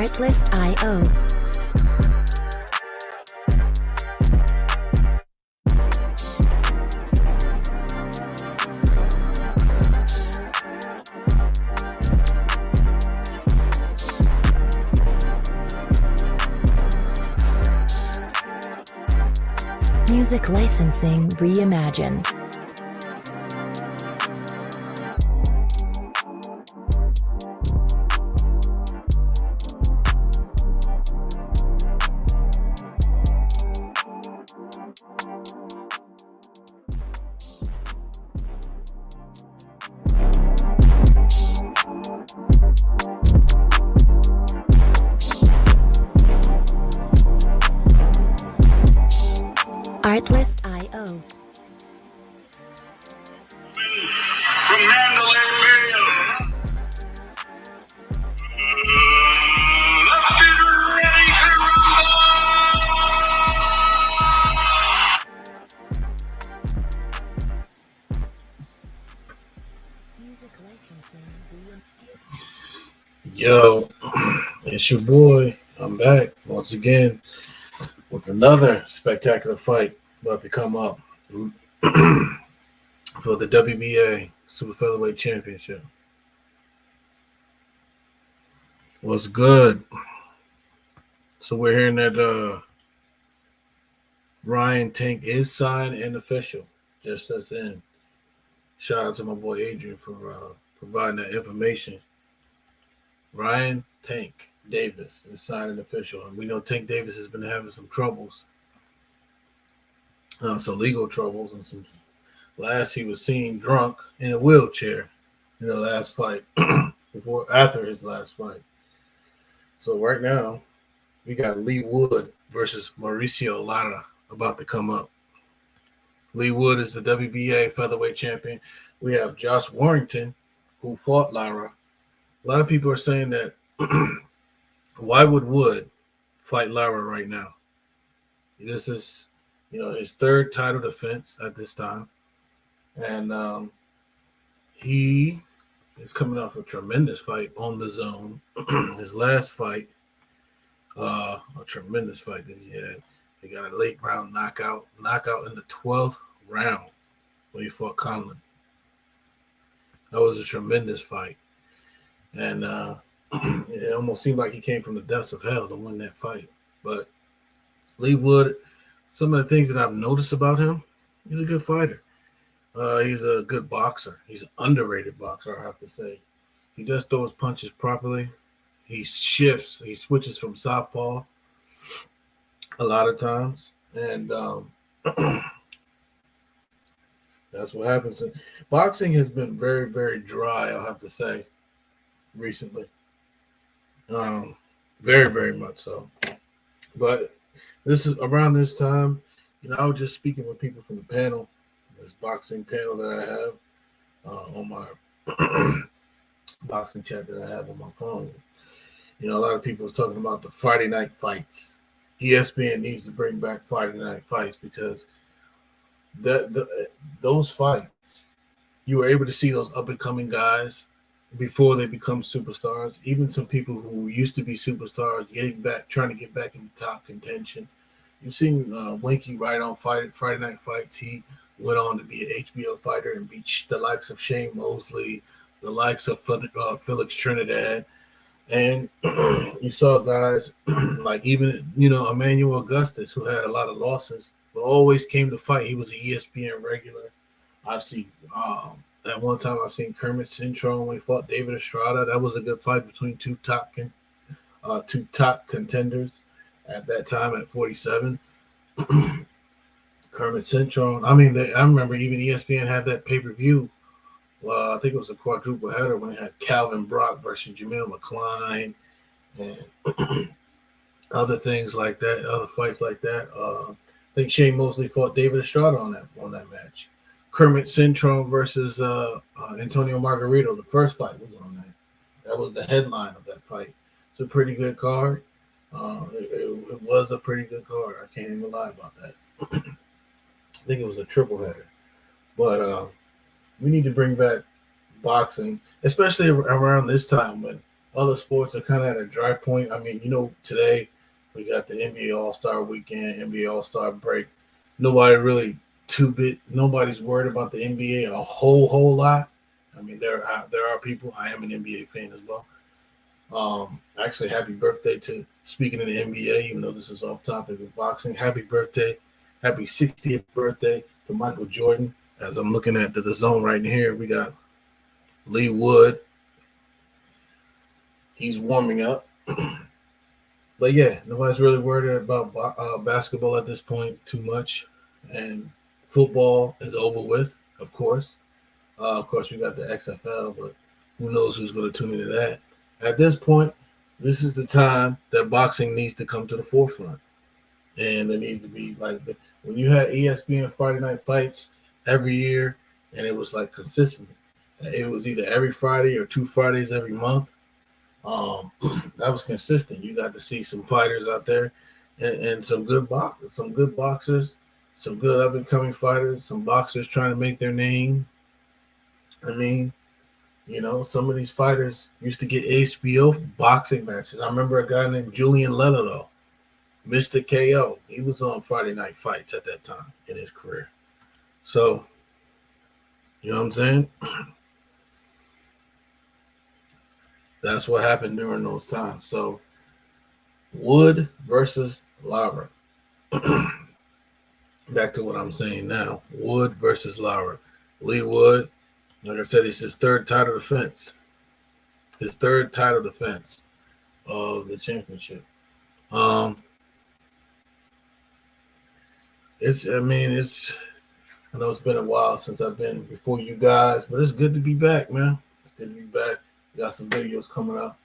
Artlist.io. Music licensing reimagined. Artlist.io. From Mandalay Bay. Let's get ready to rumble! Music licensing reimagined. Yo, it's your boy. I'm back once again with another spectacular fight about to come up for the WBA Super Featherweight Championship. What's good? So we're hearing that Ryan Tank is signed and official. Just as in. Shout out to my boy Adrian for providing that information. Ryan Tank Davis is signed and official. And we know Tank Davis has been having some troubles. Some legal troubles, and some last he was seen drunk in a wheelchair in the last fight after his last fight. So right now we got Lee Wood versus Mauricio Lara about to come up. Lee Wood is the WBA featherweight champion. We have Josh Warrington, who fought Lara. A lot of people are saying that why would Wood fight Lara right now? This is his third title defense at this time. And he is coming off a tremendous fight on the zone. His last fight, a tremendous fight that he had. He got a late round knockout in the 12th round when he fought Conlon. That was a tremendous fight. And it almost seemed like he came from the depths of hell to win that fight. But Lee Wood, some of the things that I've noticed about him, he's a good fighter. He's a good boxer. He's an underrated boxer, I have to say. He does throw his punches properly. He shifts. He switches from southpaw a lot of times. And that's what happens. Boxing has been very, very dry, I'll have to say, recently. Very, very much so. But this is around this time, I was just speaking with people from the panel, this boxing panel that I have on my boxing chat that I have on my phone. A lot of people was talking about the Friday night fights. ESPN needs to bring back Friday night fights because those fights, you were able to see those up-and-coming guys before they become superstars. Even some people who used to be superstars trying to get back into top contention. You've seen Winky Wright on Friday Night Fights. He went on to be an HBO fighter and beat the likes of Shane Mosley, the likes of Felix Trinidad. And you saw guys like even, Emmanuel Augustus, who had a lot of losses, but always came to fight. He was an ESPN regular. I've seen at one time I've seen Kermit Cintron when he fought David Estrada. That was a good fight between two top contenders at that time at 47. Kermit Cintron. I remember even ESPN had that pay-per-view. Well, I think it was a quadruple header when it had Calvin Brock versus Jamil McCline and other things like that, other fights like that. I think Shane Mosley fought David Estrada on that match. Kermit Cintron versus Antonio Margarito. The first fight was on that. That was the headline of that fight. It's a pretty good card. It was a pretty good card. I can't even lie about that. I think it was a triple header. But we need to bring back boxing, especially around this time when Other sports are kind of at a dry point. I mean, today we got the NBA All-Star weekend, NBA All-Star break. Nobody really nobody's worried about the NBA a whole lot. I mean, there are people. I am an NBA fan as well. Actually, happy birthday to speaking of the NBA, even though this is off topic of boxing. Happy birthday, happy 60th birthday to Michael Jordan. As I'm looking at the zone right here, we got Lee Wood. He's warming up. But yeah, nobody's really worried about basketball at this point too much. And football is over with, of course. Of course, we got the XFL, but who knows who's going to tune into that. At this point, this is the time that boxing needs to come to the forefront. And there needs to be when you had ESPN Friday Night Fights every year, and it was like consistent. It was either every Friday or 2 Fridays every month. That was consistent. You got to see some fighters out there, and some good boxers, some good up and coming fighters, some boxers trying to make their name. I mean, some of these fighters used to get HBO boxing matches. I remember a guy named Julian Lello, Mr. KO. He was on Friday Night Fights at that time in his career. So, you know what I'm saying? That's what happened during those times. So, Wood versus Lara. Back to what I'm saying now. Wood versus Lara. Lee Wood, like I said, it's his third title defense. His third title defense of the championship. I know it's been a while since I've been before you guys, but it's good to be back, man. It's good to be back. We got some videos coming up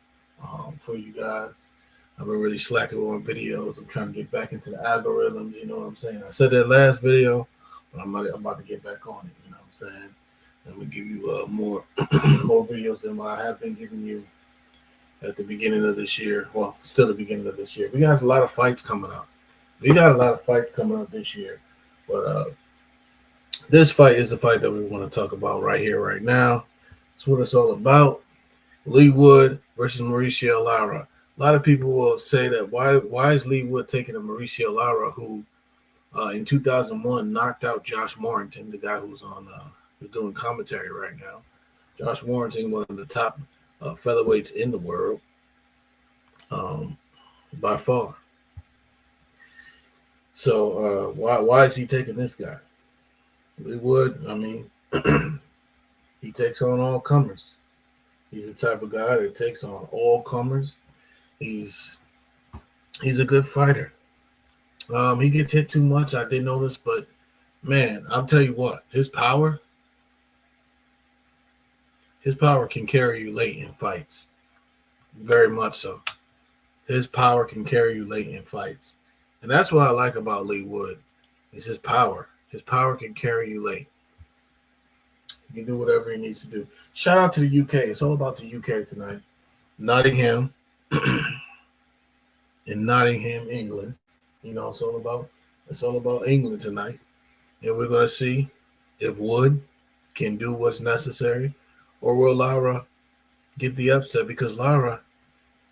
for you guys. I've been really slacking on videos. I'm trying to get back into the algorithms, you know what I'm saying? I said that last video, but I'm about to get back on it, you know what I'm saying? I'm going to give you more more videos than what I have been giving you at the beginning of this year. Well, still the beginning of this year. We got a lot of fights coming up. This year. But this fight is the fight that we want to talk about right here, right now. That's what it's all about. Lee Wood versus Mauricio Lara. A lot of people will say that why is Lee Wood taking a Mauricio Lara who in 2001 knocked out Josh Warrington, the guy who's doing commentary right now. Josh Warrington, one of the top featherweights in the world, by far. So why is he taking this guy? Lee Wood, I mean, he takes on all comers. He's the type of guy that takes on all comers. He's a good fighter. He gets hit too much, I did notice, but man, I'll tell you what, his power can carry you late in fights. Very much so. His power can carry you late in fights. And that's what I like about Lee Wood, is his power. His power can carry you late. He can do whatever he needs to do. Shout out to the UK. It's all about the UK tonight. Nottingham. In Nottingham, England. It's all about England tonight. And we're gonna see if Wood can do what's necessary, or will Lara get the upset, because Lara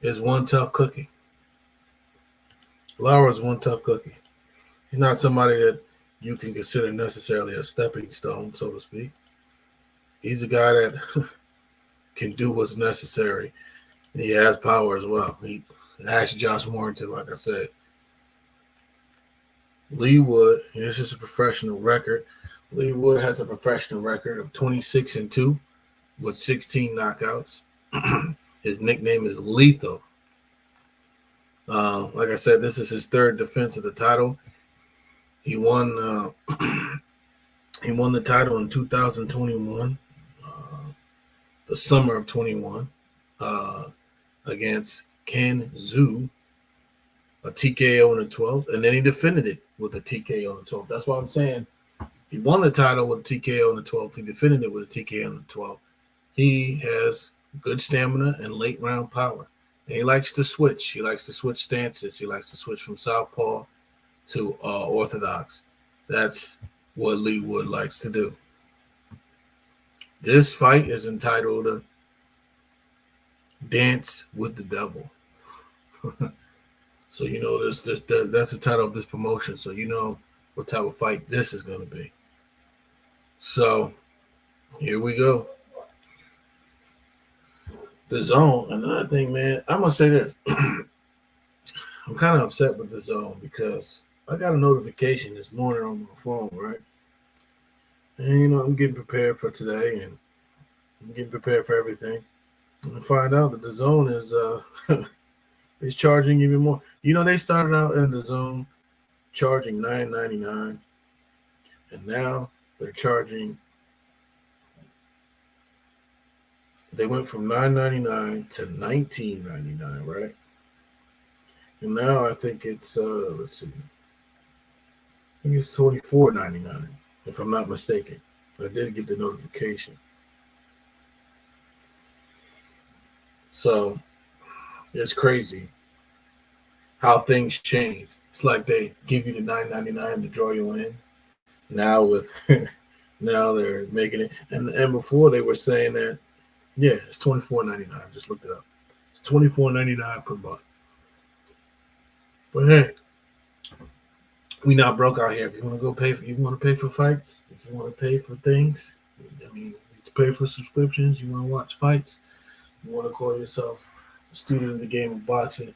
is one tough cookie. Lara's one tough cookie. He's not somebody that you can consider necessarily a stepping stone, so to speak. He's a guy that can do what's necessary. And he has power as well. He asked Josh Warrington, like I said. Lee Wood, here's just a professional record. Lee Wood has a professional record of 26-2 with 16 knockouts. His nickname is Lethal. Like I said, this is his third defense of the title. He won the title in 2021, the summer of 21, against Ken Zhu, a TKO on the 12th, and then he defended it with a TKO on the 12th. That's what I'm saying. He won the title with a TKO on the 12th. He defended it with a TKO on the 12th. He has good stamina and late round power. And he likes to switch. He likes to switch stances. He likes to switch from southpaw to orthodox. That's what Lee Wood likes to do. This fight is entitled Dance with the Devil. So that's the title of this promotion. So you know what type of fight this is going to be. So here we go. The Zone. Another thing, man. I'm gonna say this. I'm kind of upset with the Zone because I got a notification this morning on my phone, right? And I'm getting prepared for today, and I'm getting prepared for everything. And I find out that the Zone is is charging even more. They started out in the Zone charging $9.99, and now they're charging. They went from $9.99 to $19.99, right? And now I think it's let's see, I think it's $24.99, if I'm not mistaken. I did get the notification. So it's crazy how things change. It's like they give you the $9.99 to draw you in. Now now they're making it, and before they were saying that, yeah, it's $24.99. Just looked it up. It's $24.99 per month. But hey, we not broke out here. If you want to pay for fights, if you want to pay for things, you pay for subscriptions. You want to watch fights. You want to call yourself a student in the game of boxing.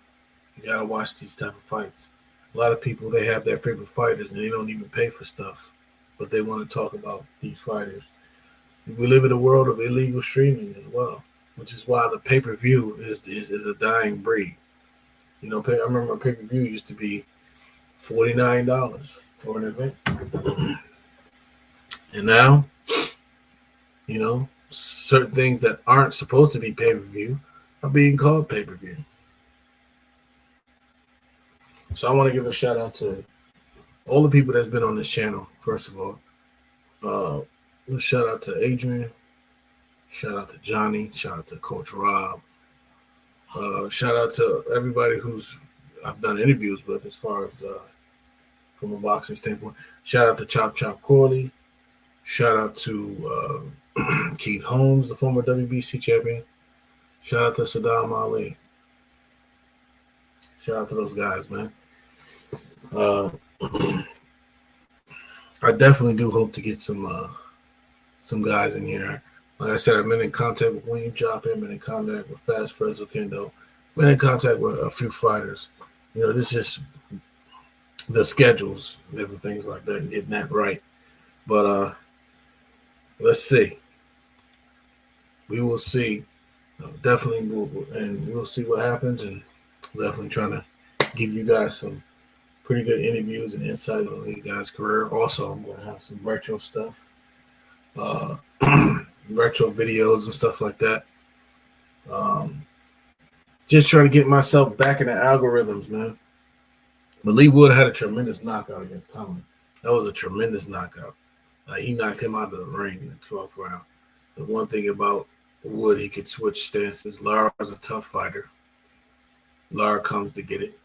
You gotta watch these type of fights. A lot of people, they have their favorite fighters and they don't even pay for stuff, but they want to talk about these fighters. We live in a world of illegal streaming as well, which is why the pay-per-view is a dying breed. I remember a pay-per-view used to be $49 for an event. And now, certain things that aren't supposed to be pay-per-view are being called pay-per-view. So I want to give a shout out to all the people that's been on this channel, first of all. Shout out to Adrian. Shout out to Johnny. Shout out to Coach Rob. Shout out to everybody I've done interviews with as far as from a boxing standpoint. Shout out to Chop Chop Corley. Shout out to Keith Holmes, the former WBC champion. Shout out to Saddam Ali. Shout out to those guys, man. I definitely do hope to get some guys in here. Like I said, I've been in contact with William Joppin, been in contact with Fast Fresno Kendo, been in contact with a few fighters. This is the schedules, different things like that, and getting that right. But let's see. We will see. Definitely, we'll see what happens, and definitely trying to give you guys some pretty good interviews and insight on these guys' career. Also, I'm going to have some retro stuff, retro videos and stuff like that. Just trying to get myself back in the algorithms, man. But Lee Wood had a tremendous knockout against Conlon. That was a tremendous knockout. He knocked him out of the ring in the 12th round. The one thing about Wood, he could switch stances. Lara's a tough fighter. Lara comes to get it.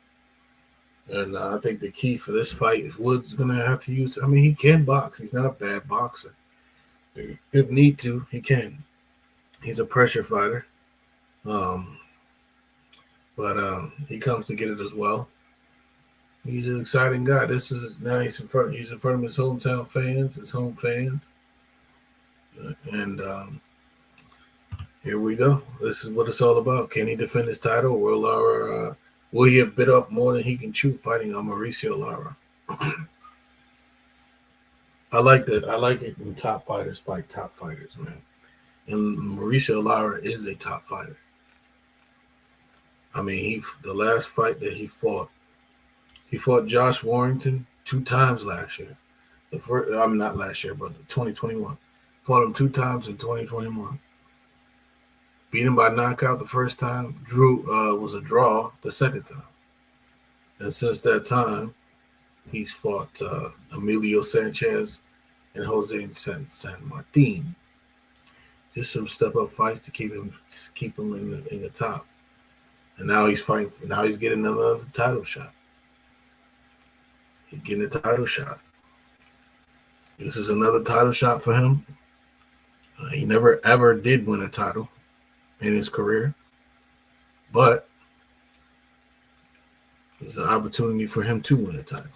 And I think the key for this fight is Wood's going to have to use, he can box. He's not a bad boxer. If need to, he can. He's a pressure fighter. But he comes to get it as well. He's an exciting guy. He's in front of his hometown fans, his home fans. And here we go. This is what it's all about. Can he defend his title? Will Lara will he have bit off more than he can chew fighting on Mauricio Lara? I like that. I like it when top fighters fight top fighters, man. And Mauricio Lara is a top fighter. The last fight that he fought Josh Warrington 2 times last year. Not last year, but 2021. Fought him 2 times in 2021. Beat him by knockout the first time. Was a draw the second time. And since that time, he's fought Emilio Sanchez and Jose San Martin. Just some step-up fights to keep him in the top. And now he's fighting. Now he's getting another title shot. He's getting a title shot. This is another title shot for him. He never ever did win a title in his career. but it's an opportunity for him to win a title.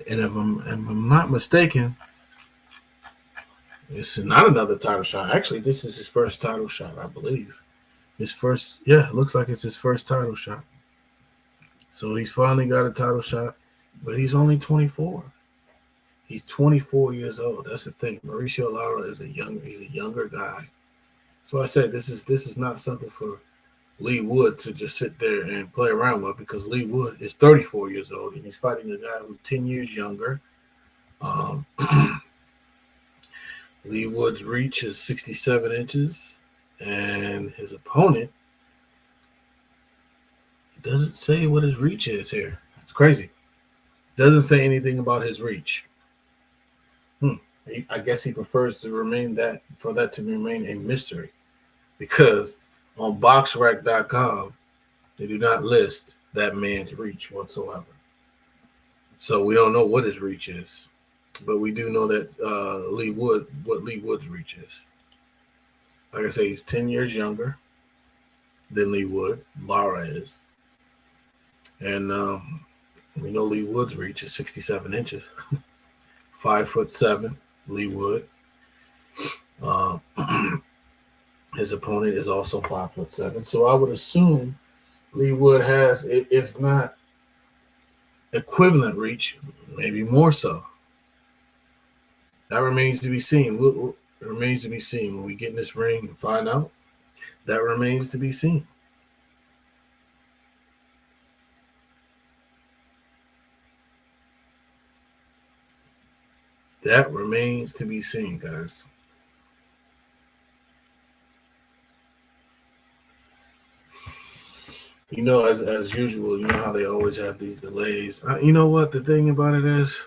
And if I'm not mistaken, this is not another title shot. Actually, this is his first title shot, I believe. His first, it looks like it's his first title shot. So he's finally got a title shot, but he's only 24. He's 24 years old. That's the thing. Mauricio Lara is he's a younger guy. So I said this is not something for Lee Wood to just sit there and play around with, because Lee Wood is 34 years old and he's fighting a guy who's 10 years younger. Lee Wood's reach is 67 inches, and his opponent, it doesn't say what his reach is here. It's crazy. Doesn't say anything about his reach. I guess he prefers to remain that to remain a mystery, because on BoxRec.com they do not list that man's reach whatsoever. So we don't know what his reach is, but we do know that what Lee Wood's reach is. Like I say, he's 10 years younger than Lee Wood. Lara is, and we know Lee Wood's reach is 67 inches. 5'7", Lee Wood. His opponent is also 5'7", so I would assume Lee Wood has, if not equivalent reach, maybe more so. That remains to be seen. It remains to be seen when we get in this ring and find out. That remains to be seen. That remains to be seen, guys. You know, as usual, you know how they always have these delays. You know what? The thing about it is,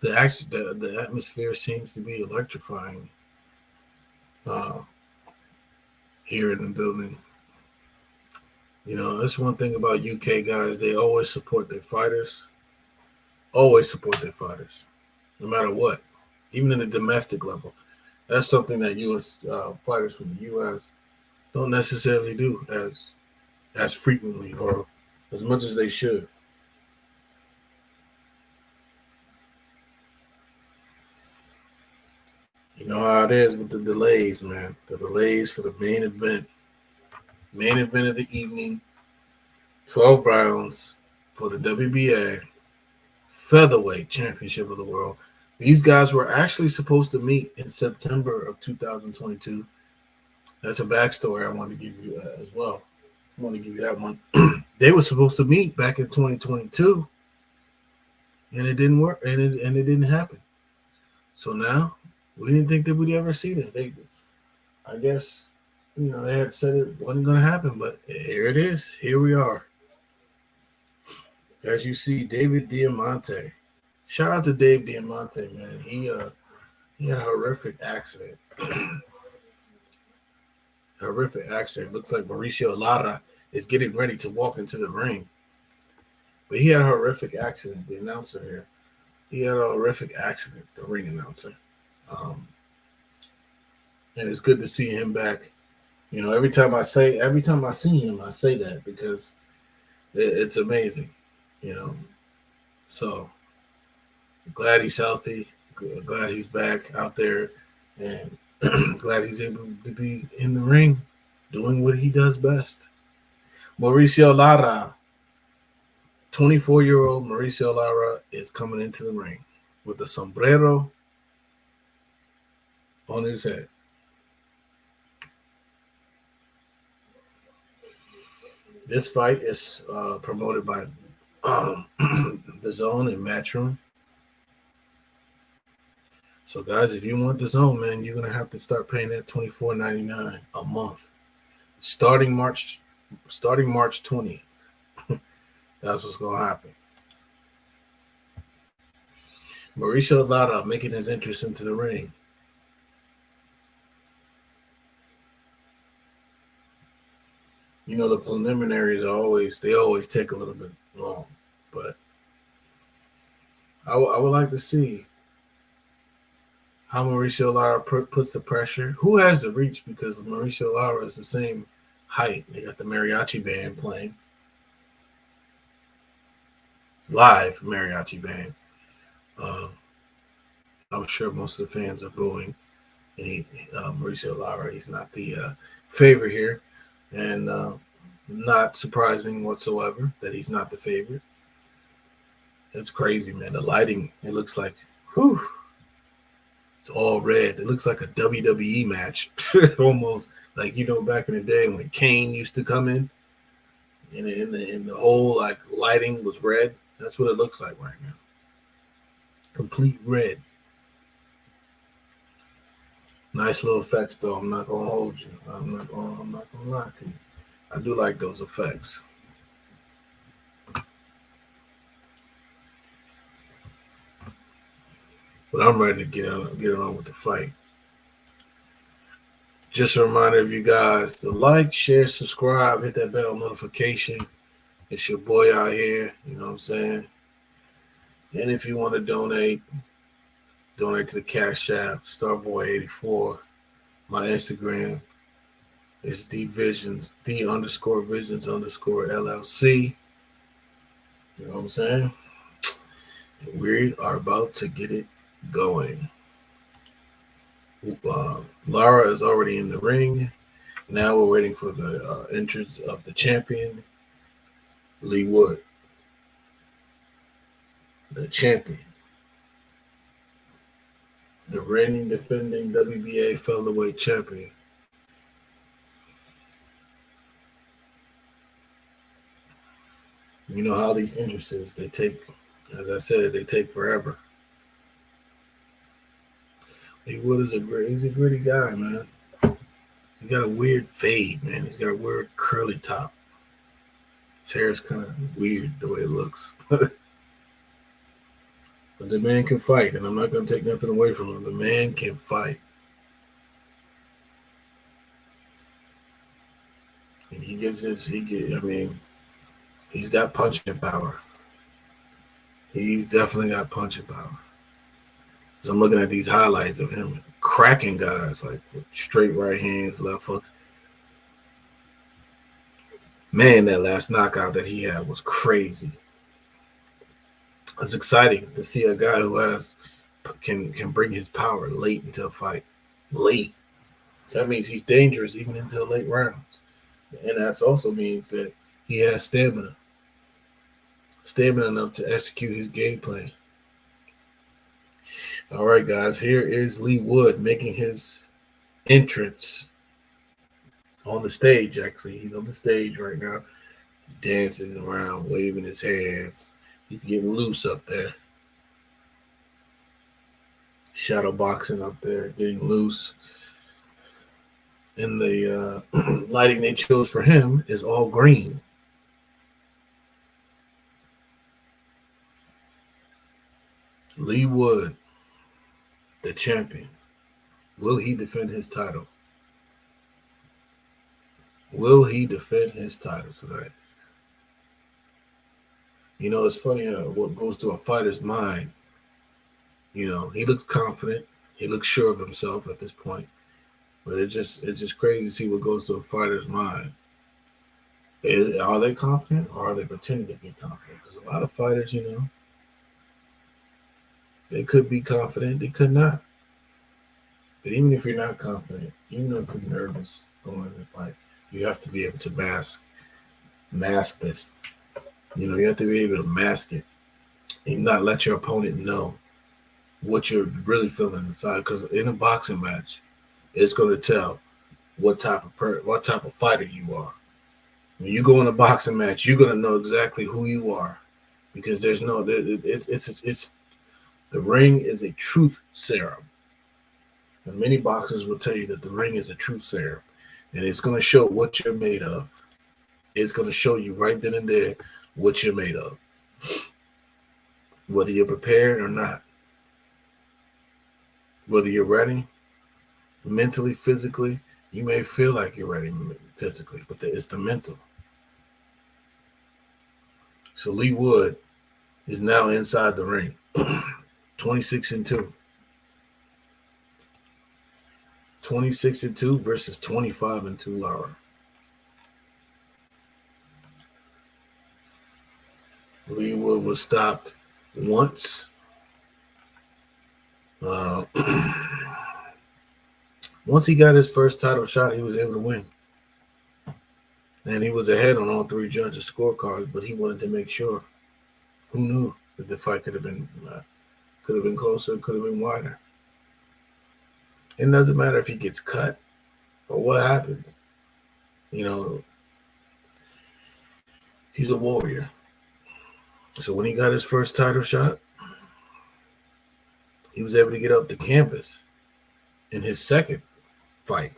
the atmosphere seems to be electrifying here in the building. You know, that's one thing about UK guys. They always support their fighters. Always support their fighters, no matter what, even in the domestic level. That's something that U.S. Fighters from the U.S. don't necessarily do as frequently or as much as they should. You know how it is with the delays, man. The delays for the main event. Main event of the evening. 12 rounds for the WBA Featherweight Championship of the World. These guys were actually supposed to meet in September of 2022. That's a backstory I want to give you as well. I want to give you that one. They were supposed to meet back in 2022, and it didn't work, and it didn't happen. So now we didn't think that we'd ever see this. I guess, you know, they had said it wasn't going to happen, but here it is. Here we are. As you see, David Diamante. Shout out to Dave Diamante, man. He had a horrific accident. Horrific accident. Looks like Mauricio Lara is getting ready to walk into the ring. But he had a horrific accident, the announcer here. He had a horrific accident, the ring announcer. And it's good to see him back. You know, every time I see him, I say that because it's amazing, you know. So glad he's healthy, glad he's back out there, and glad he's able to be in the ring doing what he does best. Mauricio Lara, 24-year-old Mauricio Lara is coming into the ring with a sombrero on his head. This fight is promoted by Dazn and Matchroom. So, guys, if you want Dazn, man, you're gonna have to start paying that $24.99 a month, starting March 20th. That's what's gonna happen. Mauricio Lara making his entrance into the ring. You know, the preliminaries always take a little bit long, but I would like to see how Mauricio Lara puts the pressure. Who has the reach? Because Mauricio Lara is the same height. They got the mariachi band playing. Live mariachi band. I'm sure most of the fans are booing. And Mauricio Lara, he's not the favorite here. And not surprising whatsoever that he's not the favorite. It's crazy, man. The lighting, it looks like, whew, it's all red. It looks like a WWE match. Almost like, back in the day when Kane used to come in and the whole like lighting was red. That's what it looks like right now. Complete red. Nice little effects though. I'm not gonna hold you. I'm not gonna lie to you. I do like those effects. But I'm ready to get on with the fight. Just a reminder of you guys to like, share, subscribe, hit that bell notification. It's your boy out here, you know what I'm saying? And if you want to donate to the Cash App, Starboy84. My Instagram is D_Visions _LLC. You know what I'm saying? And we are about to get it going. Lara is already in the ring. Now we're waiting for the entrance of the champion, Lee Wood. The champion. The reigning defending WBA Featherweight champion. You know how these entrances, they take, as I said, they take forever. Lee Wood is he's a gritty guy, man. He's got a weird fade, man. He's got a weird curly top. His hair is kind of weird the way it looks. But the man can fight, and I'm not going to take nothing away from him. The man can fight. And he's got punching power. He's definitely got punching power. So I'm looking at these highlights of him cracking guys, like with straight right hands, left hooks. Man, that last knockout that he had was crazy. It's exciting to see a guy who can bring his power late into a fight. Late. So that means he's dangerous even into the late rounds. And that also means that he has stamina. Stamina enough to execute his game plan. All right, guys. Here is Lee Wood making his entrance on the stage, actually. He's on the stage right now. He's dancing around, waving his hands. He's getting loose up there. Shadow boxing up there, getting loose. And the lighting they chose for him is all green. Lee Wood, the champion. Will he defend his title? Will he defend his title tonight? You know, it's funny what goes through a fighter's mind. You know, he looks confident. He looks sure of himself at this point. But it's just crazy to see what goes through a fighter's mind. Are they confident or are they pretending to be confident? Because a lot of fighters, you know, they could be confident, they could not. But even if you're not confident, even if you're nervous going into the fight, you have to be able to mask this. You know, you have to be able to mask it and not let your opponent know what you're really feeling inside. Because in a boxing match, it's going to tell what type of fighter you are. When you go in a boxing match, you're going to know exactly who you are, because the ring is a truth serum. And many boxers will tell you that the ring is a truth serum, and it's going to show what you're made of. It's going to show you right then and there what you're made of, whether you're prepared or not, whether you're ready mentally, physically. You may feel like you're ready physically, but it's the mental. So Lee Wood is now inside the ring, 26-2. 26-2 versus 25-2 Lara. Leewood was stopped once. Once he got his first title shot, he was able to win. And he was ahead on all three judges' scorecards, but he wanted to make sure. Who knew that the fight could have been closer, could have been wider. It doesn't matter if he gets cut or what happens. You know, he's a warrior. So when he got his first title shot, he was able to get off the canvas in his second fight.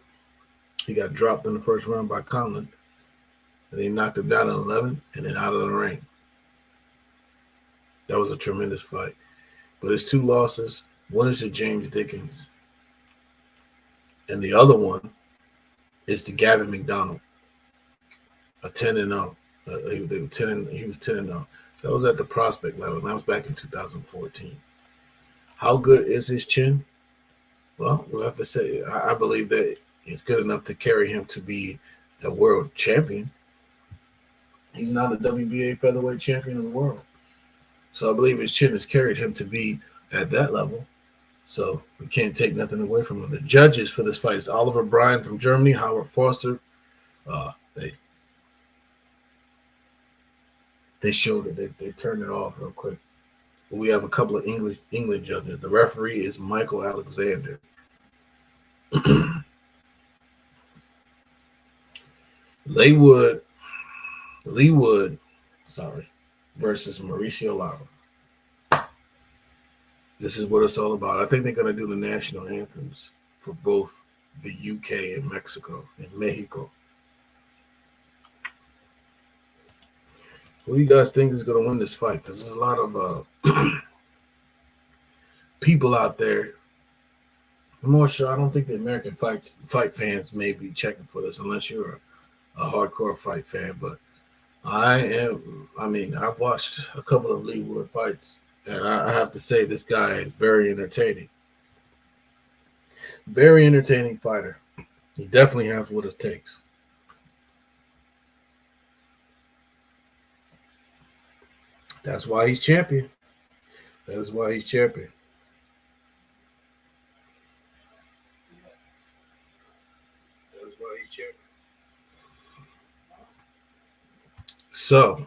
He got dropped in the first round by Conlon, and he knocked him down in 11 and then out of the ring. That was a tremendous fight. But his two losses, one is to James Dickens, and the other one is to Gavin McDonald, a 10-0. He was 10-0. That was at the prospect level. That was back in 2014. How good is his chin? Well, we'll have to say, I believe that it's good enough to carry him to be a world champion. He's not a WBA featherweight champion of the world. So I believe his chin has carried him to be at that level. So we can't take nothing away from him. The judges for this fight is Oliver Bryan from Germany, Howard Foster. They showed it. They turned it off real quick. We have a couple of English judges. The referee is Michael Alexander. Lee Wood, versus Mauricio Lara. This is what it's all about. I think they're going to do the national anthems for both the UK and Mexico and Mexico. Who do you guys think is going to win this fight? Because there's a lot of people out there. I'm more sure. I don't think the American fight fans may be checking for this unless you're a hardcore fight fan. But I've watched a couple of Lee Wood fights, and I have to say this guy is very entertaining. Very entertaining fighter. He definitely has what it takes. That's why he's champion. That is why he's champion. That is why he's champion. So,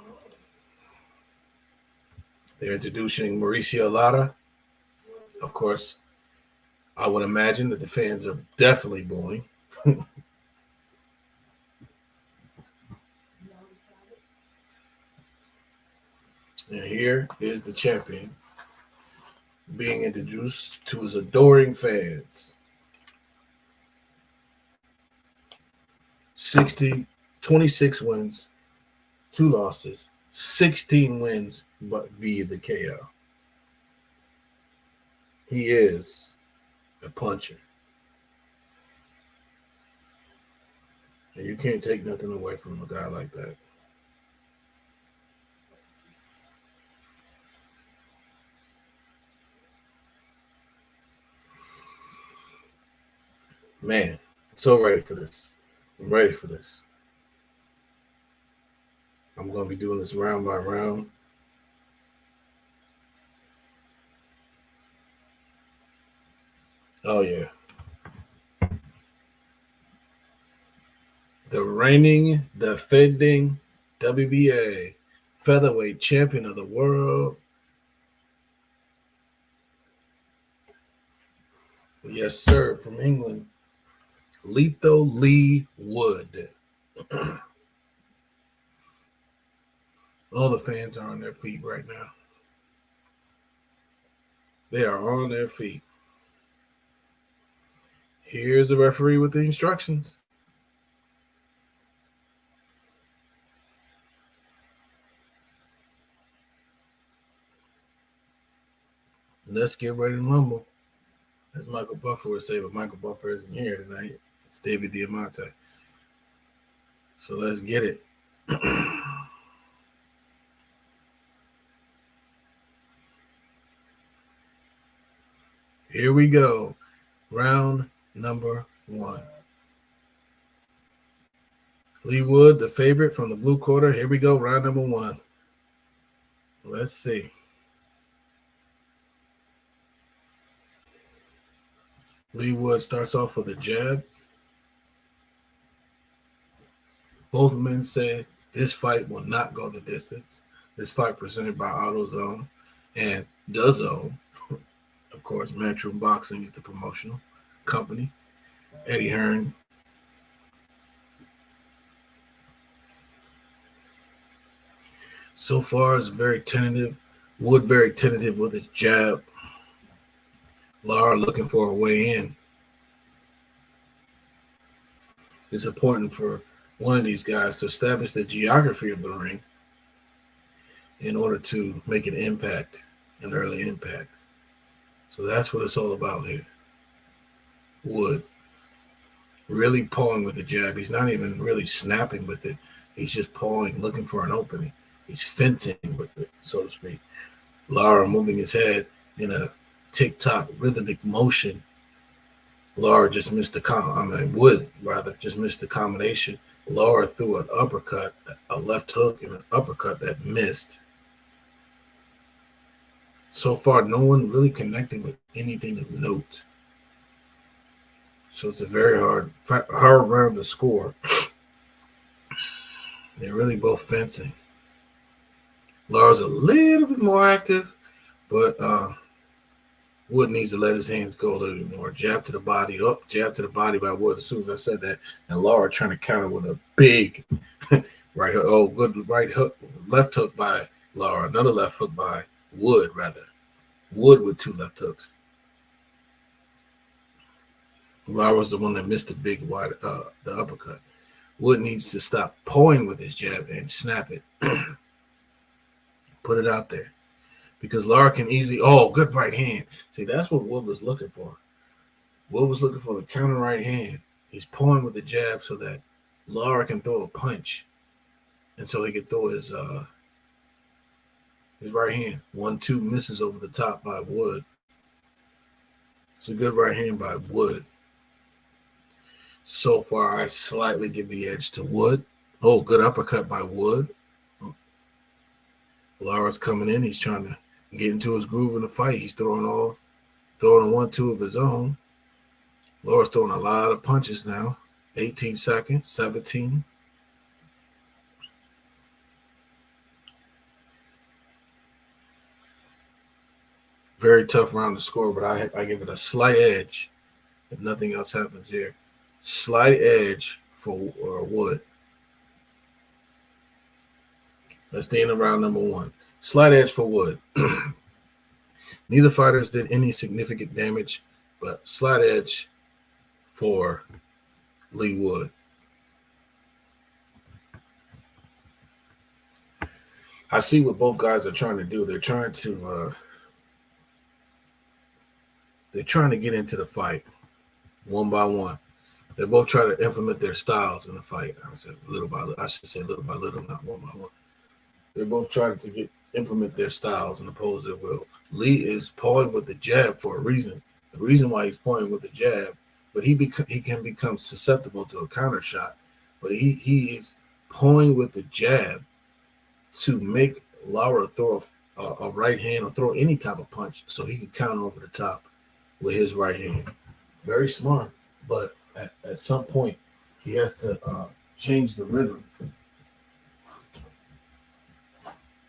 they're introducing Mauricio Lara. Of course, I would imagine that the fans are definitely booing. And here is the champion being introduced to his adoring fans. 26 wins, 2 losses, 16 wins, but via the KO. He is a puncher. And you can't take nothing away from a guy like that. Man, I'm so ready for this. I'm ready for this. I'm going to be doing this round by round. Oh, yeah. The reigning, defending WBA featherweight champion of the world. Yes, sir, from England. Lethal Lee Wood. All the fans are on their feet right now. They are on their feet. Here's the referee with the instructions. Let's get ready to rumble. As Michael Buffer would say, but Michael Buffer isn't here tonight. It's David Diamante. So let's get it. Here we go. Round number 1. Lee Wood, the favorite from the blue quarter. Here we go, round number 1. Let's see. Lee Wood starts off with a jab. Both men say this fight will not go the distance. This fight presented by AutoZone and Dazn. Of course, Matchroom Boxing is the promotional company. Eddie Hearn. So far, it's very tentative. Wood very tentative with his jab. Lara looking for a way in. It's important for one of these guys to establish the geography of the ring in order to make an impact, an early impact. So that's what it's all about here. Wood really pawing with the jab. He's not even really snapping with it. He's just pawing, looking for an opening. He's fencing with it, so to speak. Lara moving his head in a tick-tock rhythmic motion. Lara just missed Wood rather just missed the combination. Lara threw an uppercut, a left hook, and an uppercut that missed. So far, no one really connected with anything of note. So it's a very hard round to score. They're really both fencing. Lara's a little bit more active, but Wood needs to let his hands go a little bit more. Jab to the body, jab to the body by Wood as soon as I said that. And Lara trying to counter with a big right hook. Oh, good right hook, left hook by Lara. Another left hook by Wood, rather. Wood with 2 left hooks. Lara was the one that missed the big wide, the uppercut. Wood needs to stop pawing with his jab and snap it. Put it out there. Because Lara can easily, good right hand. See, that's what Wood was looking for. Wood was looking for the counter right hand. He's pawing with the jab so that Lara can throw a punch. And so he can throw his right hand. 1-2 misses over the top by Wood. It's a good right hand by Wood. So far, I slightly give the edge to Wood. Oh, good uppercut by Wood. Lara's coming in. He's trying to get into his groove in the fight. He's throwing a 1-2 of his own. Lara's throwing a lot of punches now. 18 seconds, 17. Very tough round to score, but I give it a slight edge if nothing else happens here. Slight edge for Wood. That's the end of round number 1. Slight edge for Wood. Neither fighters did any significant damage, but slight edge for Lee Wood. I see what both guys are trying to do. They're trying to get into the fight one by one. They both try to implement their styles in the fight. I should say little by little, not one by one. They're both trying to implement their styles and oppose their will. Lee is pawing with the jab for a reason. The reason why he's pawing with the jab, but he can become susceptible to a counter shot. But he is pawing with the jab to make Lara throw a right hand or throw any type of punch so he can counter over the top with his right hand. Very smart, but at some point he has to change the rhythm.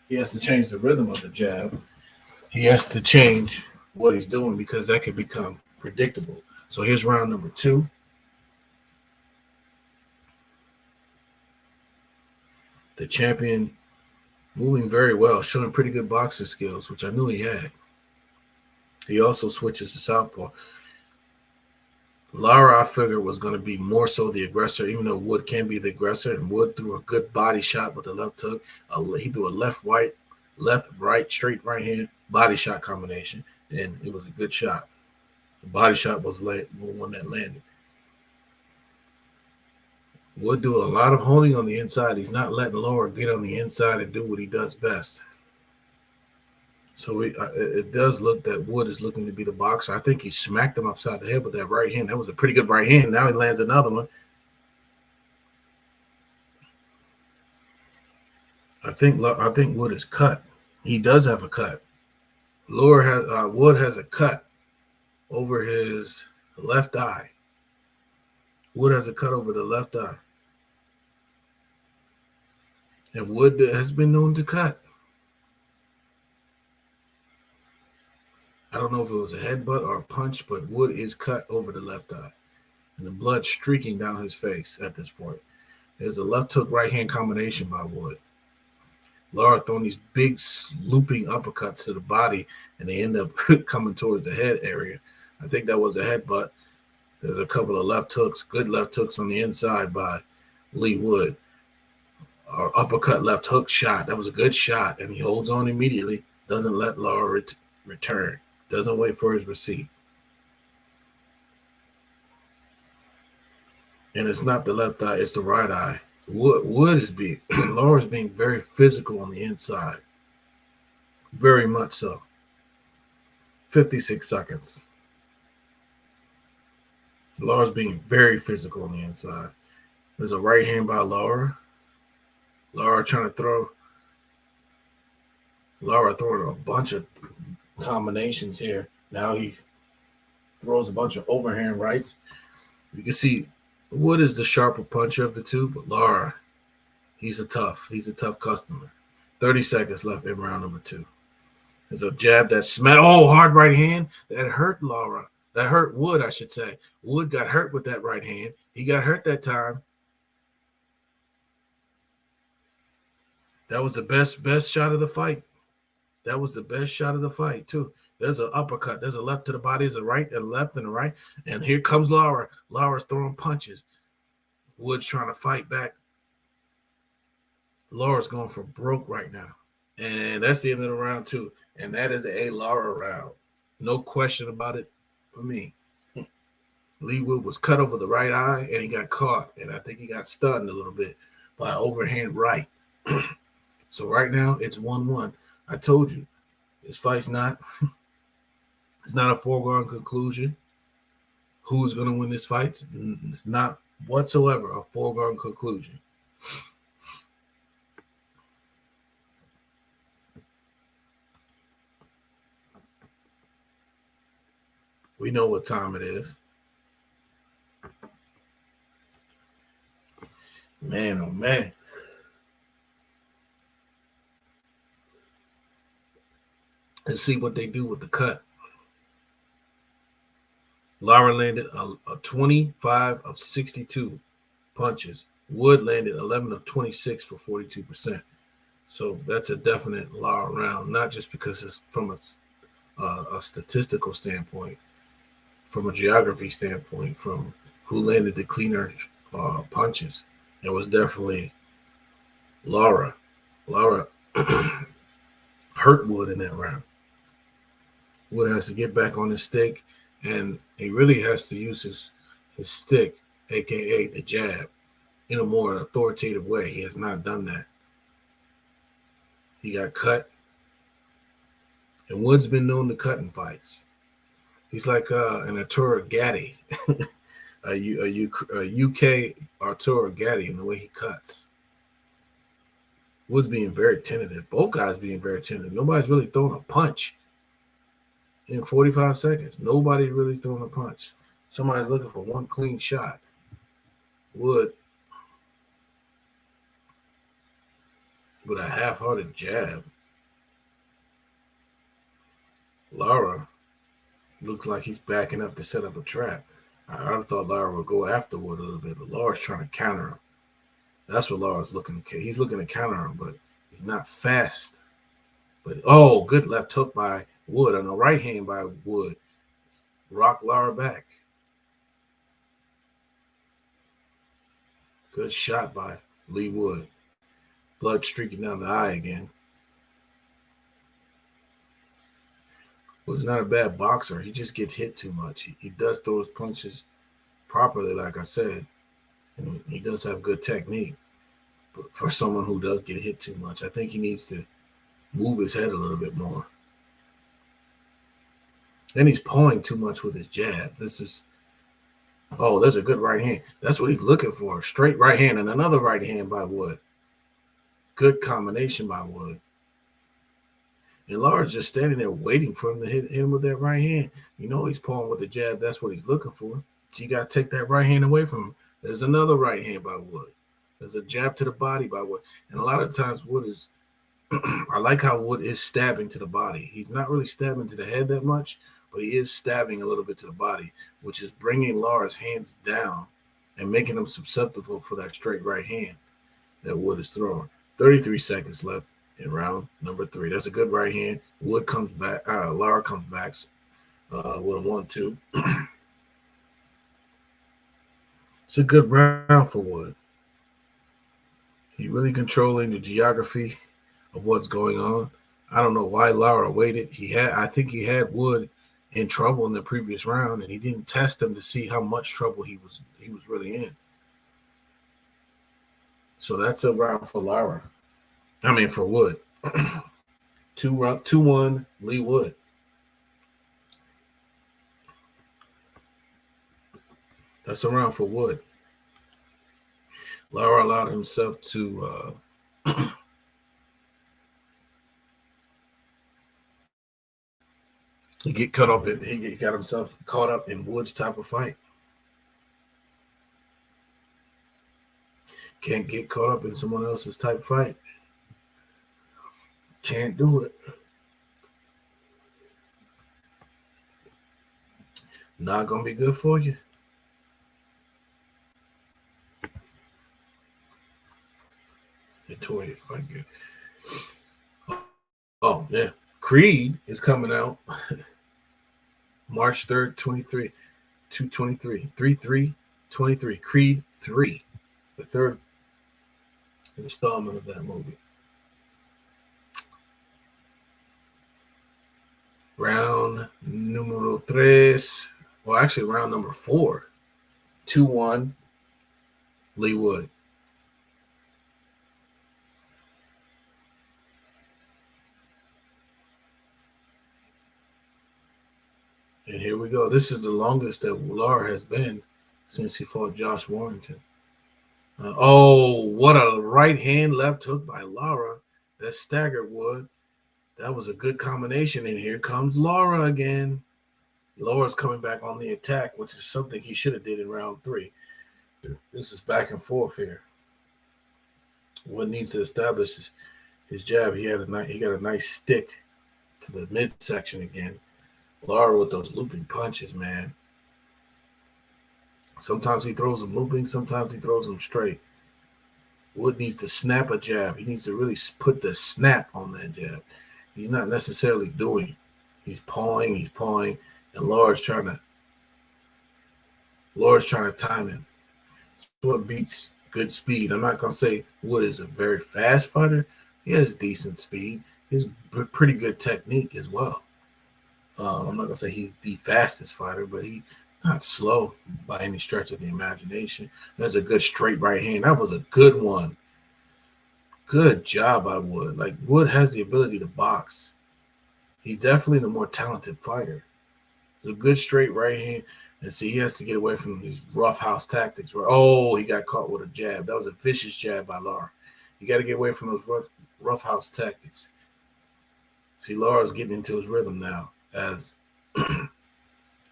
He has to change the rhythm of the jab. He has to change what he's doing because that could become predictable. So here's round number 2. The champion moving very well, showing pretty good boxing skills, which I knew he had. He also switches to southpaw. Lara, I figured, was going to be more so the aggressor, even though Wood can be the aggressor. And Wood threw a good body shot with the left hook. He threw a left, right, straight right hand body shot combination, and it was a good shot. The body shot was the one that landed. Wood doing a lot of holding on the inside. He's not letting Lara get on the inside and do what he does best. So it does look that Wood is looking to be the boxer. I think he smacked him upside the head with that right hand. That was a pretty good right hand. Now he lands another one. I think Wood is cut. He does have a cut. Wood has a cut over his left eye. Wood has a cut over the left eye. And Wood has been known to cut. I don't know if it was a headbutt or a punch, but Wood is cut over the left eye. And the blood streaking down his face at this point. There's a left hook right hand combination by Wood. Lara throwing these big looping uppercuts to the body, and they end up coming towards the head area. I think that was a headbutt. There's a couple of left hooks, good left hooks on the inside by Lee Wood. Our uppercut left hook shot. That was a good shot, and he holds on immediately. Doesn't let Lara return. Doesn't wait for his receipt. And it's not the left eye, it's the right eye. Wood is being, Lara's being very physical on the inside. Very much so. 56 seconds. Lara's being very physical on the inside. There's a right hand by Lara. Lara trying to throw. Lara throwing a bunch of combinations here. Now he throws a bunch of overhand rights. You can see Wood is the sharper puncher of the two, but Lara, he's a tough customer. 30 seconds left in round number 2. There's a jab that hard right hand. That hurt Lara. That hurt Wood, I should say. Wood got hurt with that right hand. He got hurt that time. That was the best shot of the fight. That was the best shot of the fight, too. There's an uppercut. There's a left to the body. There's a right and a left and a right. And here comes Lara. Lara's throwing punches. Wood's trying to fight back. Lara's going for broke right now. And that's the end of the round 2. And that is a Lara round. No question about it for me. Lee Wood was cut over the right eye, and he got caught. And I think he got stunned a little bit by overhand right. So right now, it's 1-1. I told you, this fight's not it's not a foregone conclusion. Who's going to win this fight? It's not whatsoever a foregone conclusion. We know what time it is. Man, oh man. Let's see what they do with the cut. Lara landed a 25 of 62 punches. Wood landed 11 of 26 for 42%. So that's a definite Lara round, not just because it's from a statistical standpoint, from a geography standpoint, from who landed the cleaner punches. It was definitely Lara. Lara hurt Wood in that round. Wood has to get back on his stick, and he really has to use his stick, a.k.a. the jab, in a more authoritative way. He has not done that. He got cut, and Wood's been known to cut in fights. He's like an Arturo Gatti, a UK Arturo Gatti in the way he cuts. Wood's being very tentative. Both guys being very tentative. Nobody's really throwing a punch in 45 seconds. Nobody really throwing a punch. Somebody's looking for one clean shot. Wood with a half-hearted jab. Lara looks like he's backing up to set up a trap. I thought Lara would go after Wood a little bit, but Lara's trying to counter him. That's what Lara's looking to. He's looking to counter him, but he's not fast. But good left hook by Wood on the right hand by Wood. Rock Lara back. Good shot by Lee Wood. Blood streaking down the eye again. Wood's not a bad boxer. He just gets hit too much. He does throw his punches properly, like I said. And he does have good technique. But for someone who does get hit too much, I think he needs to move his head a little bit more. And he's pulling too much with his jab. There's a good right hand. That's what he's looking for. Straight right hand and another right hand by Wood. Good combination by Wood. And Lara's just standing there waiting for him to hit him with that right hand. You know he's pulling with the jab. That's what he's looking for. So you got to take that right hand away from him. There's another right hand by Wood. There's a jab to the body by Wood. And a lot of times Wood is I like how Wood is stabbing to the body. He's not really stabbing to the head that much, but he is stabbing a little bit to the body, which is bringing Lara's hands down and making him susceptible for that straight right hand that Wood is throwing. 33 seconds left in round number 3. That's a good right hand. Wood comes back. Lara comes back with a 1-2. It's a good round for Wood. He's really controlling the geography of what's going on. I don't know why Lara waited. I think he had Wood in trouble in the previous round, and he didn't test him to see how much trouble he was really in. So that's a round for Lara. For Wood. 2-1 Lee Wood. That's a round for Wood. Lara allowed himself to he got himself caught up in Wood's type of fight. Can't get caught up in someone else's type of fight. Can't do it. Not gonna be good for you. Notorious fight good. Oh yeah. Creed is coming out March 3rd, 223. 3/3/23. Creed 3. The third installment of that movie. Round numero 3. Well, actually, round number 4. 2-1 Lee Wood. And here we go. This is the longest that Lara has been since he fought Josh Warrington. What a right hand left hook by Lara. That staggered Wood. That was a good combination. And here comes Lara again. Lara's coming back on the attack, which is something he should have did in round 3. This is back and forth here. Wood needs to establish his jab. He got a nice stick to the midsection again. Lara with those looping punches, man. Sometimes he throws them looping, sometimes he throws them straight. Wood needs to snap a jab. He needs to really put the snap on that jab. He's not necessarily doing it. He's pawing, and Lara's trying to time him. That's what beats good speed. I'm not going to say Wood is a very fast fighter. He has decent speed. He has pretty good technique as well. I'm not going to say he's the fastest fighter, but he's not slow by any stretch of the imagination. That's a good straight right hand. That was a good one. Good job by Wood. Like, Wood has the ability to box. He's definitely the more talented fighter. It's a good straight right hand. And see, he has to get away from these roughhouse tactics where, he got caught with a jab. That was a vicious jab by Lara. You got to get away from those roughhouse tactics. See, Lara's getting into his rhythm now as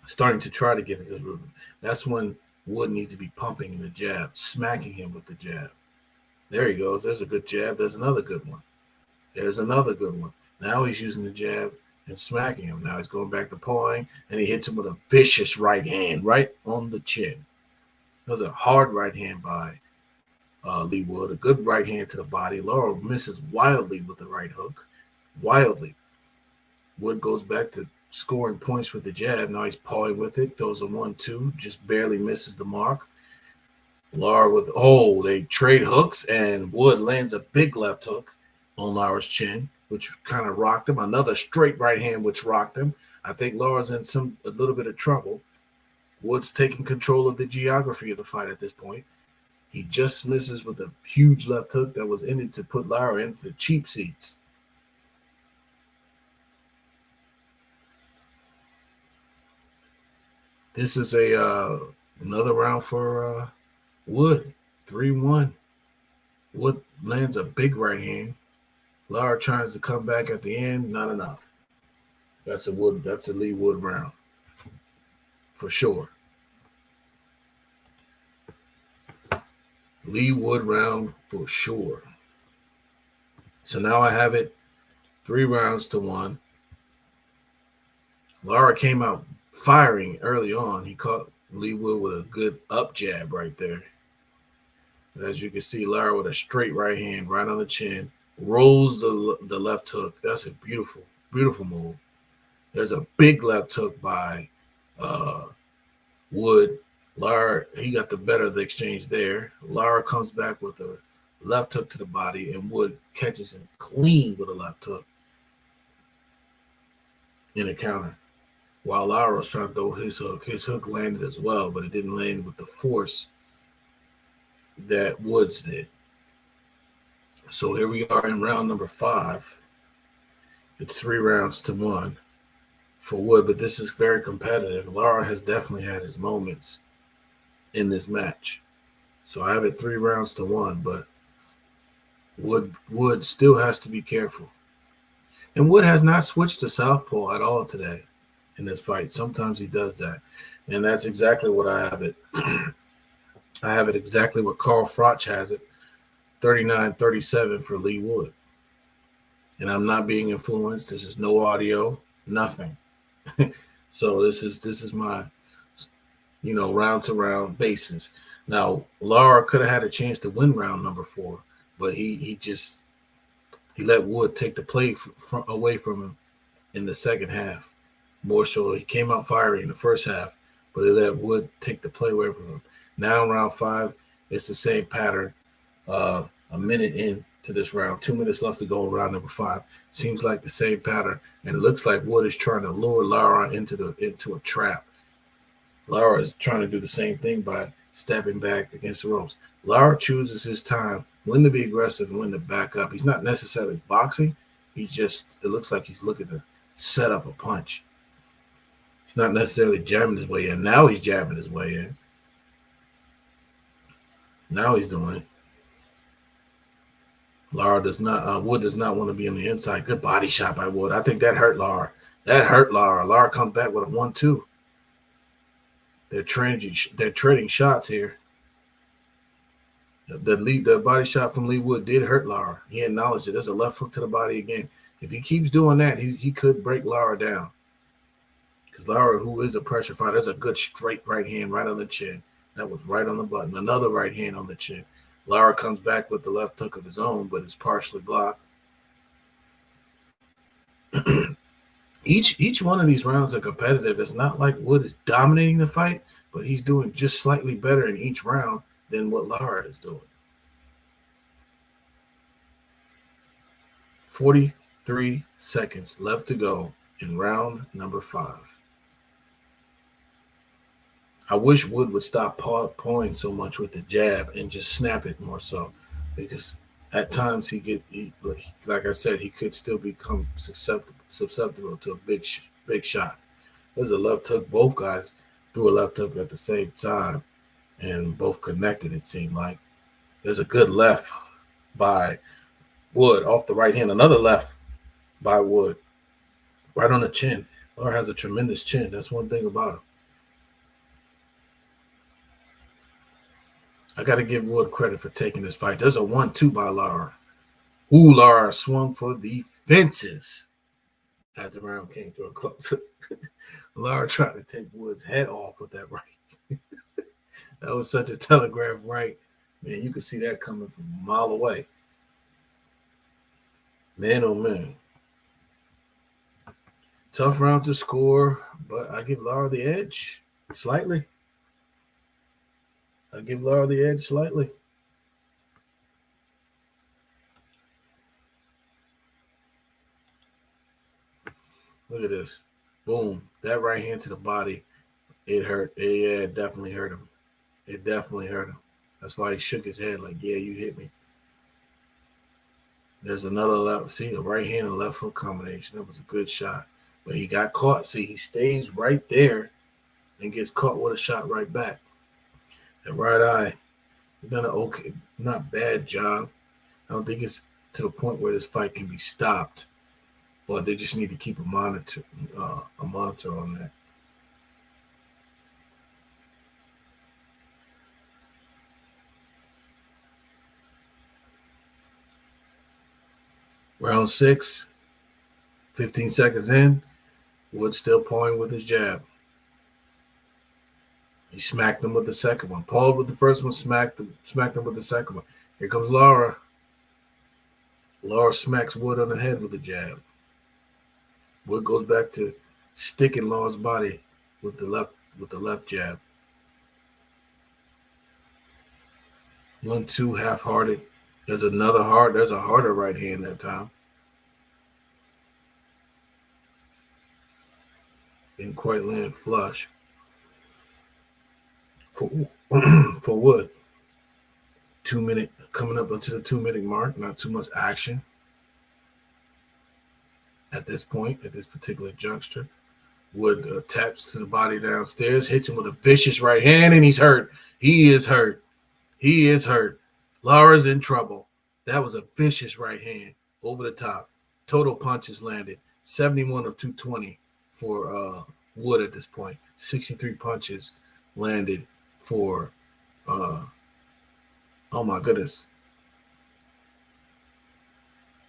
starting to try to get into his rhythm. That's when Wood needs to be pumping the jab, smacking him with the jab. There he goes. There's a good jab. There's another good one. There's another good one. Now he's using the jab and smacking him. Now he's going back to pawing, and he hits him with a vicious right hand right on the chin. That was a hard right hand by Lee Wood. A good right hand to the body. Lara misses wildly with the right hook. Wildly. Wood goes back to scoring points with the jab. Now he's pawing with it. Throws a 1-2. Just barely misses the mark. Lara they trade hooks, and Wood lands a big left hook on Lara's chin, which kind of rocked him. Another straight right hand, which rocked him. I think Lara's in a little bit of trouble. Wood's taking control of the geography of the fight at this point. He just misses with a huge left hook that was ended to put Lara into the cheap seats. This is a another round for Wood. 3-1. Wood lands a big right hand. Lara tries to come back at the end. Not enough. That's a Wood. That's a Lee Wood round for sure. Lee Wood round for sure. So now I have it 3-1. Lara came out firing early on. He caught Lee Wood with a good up jab right there. But as you can see, Lara with a straight right hand right on the chin, rolls the left hook. That's a beautiful, beautiful move. There's a big left hook by Wood. Lara, he got the better of the exchange there. Lara comes back with a left hook to the body, and Wood catches him clean with a left hook in a counter. While Lara was trying to throw his hook landed as well, but it didn't land with the force that Woods did. So here we are in round number 5. It's 3-1 for Wood, but this is very competitive. Lara has definitely had his moments in this match. So I have it 3-1, but Wood still has to be careful. And Wood has not switched to southpaw at all today in this fight. Sometimes he does that. And that's exactly what I have it. I have it exactly what Carl Froch has it, 39-37 for Lee Wood. And I'm not being influenced. This is no audio, nothing. So this is my, round to round basis. Now, Lara could have had a chance to win round number 4, but he let Wood take the play away from him in the second half. More so, he came out firing in the first half, but they let Wood take the play away from him. Now in round 5, it's the same pattern. A minute into this round, 2 minutes left to go in round number 5. Seems like the same pattern, and it looks like Wood is trying to lure Lara into a trap. Lara is trying to do the same thing by stepping back against the ropes. Lara chooses his time, when to be aggressive and when to back up. He's not necessarily boxing. It looks like he's looking to set up a punch. He's not necessarily jamming his way in. Now he's jamming his way in. Now he's doing it. Wood does not want to be on the inside. Good body shot by Wood. I think that hurt Lara. Lara comes back with a 1-2. They're trading shots here. The body shot from Lee Wood did hurt Lara. He acknowledged it. There's a left hook to the body again. If he keeps doing that, he could break Lara down. Because Lara, who is a pressure fighter, there's a good straight right hand right on the chin. That was right on the button. Another right hand on the chin. Lara comes back with the left hook of his own, but it's partially blocked. Each one of these rounds are competitive. It's not like Wood is dominating the fight, but he's doing just slightly better in each round than what Lara is doing. 43 seconds left to go in round number 5. I wish Wood would stop pawing so much with the jab and just snap it more so, because at times like I said, he could still become susceptible to a big shot. There's a left hook. Both guys threw a left hook at the same time, and both connected, it seemed like. There's a good left by Wood off the right hand. Another left by Wood right on the chin. Lara has a tremendous chin. That's one thing about him. I got to give Wood credit for taking this fight. There's a 1-2 by Lara. Ooh, Lara swung for the fences as the round came to a close. Lara tried to take Wood's head off with that right. That was such a telegraph right. Man, you could see that coming from a mile away. Man, oh, man. Tough round to score, but I give Lara the edge slightly. Look at this. Boom. That right hand to the body. It hurt. Yeah, it definitely hurt him. That's why he shook his head like, yeah, you hit me. There's another left. See, a right hand and left hook combination. That was a good shot. But he got caught. See, he stays right there and gets caught with a shot right back. That right eye, done an okay, not bad job. I don't think it's to the point where this fight can be stopped, but they just need to keep a monitor on that. Round 6, 15 seconds in, Wood still pawing with his jab. He smacked him with the second one. Pawed with the first one, smacked him with the second one. Here comes Lara. Lara smacks Wood on the head with a jab. Wood goes back to sticking Lara's body with the left jab. 1-2, half-hearted. There's a harder right hand that time. Didn't quite land flush for Wood. 2 minute coming up into the 2-minute mark. Not too much action at this point, at this particular juncture. Wood taps to the body downstairs, hits him with a vicious right hand, and he's hurt. He is hurt. Lara's in trouble. That was a vicious right hand over the top. Total punches landed 71 of 220 for Wood at this point. 63 punches landed for oh my goodness.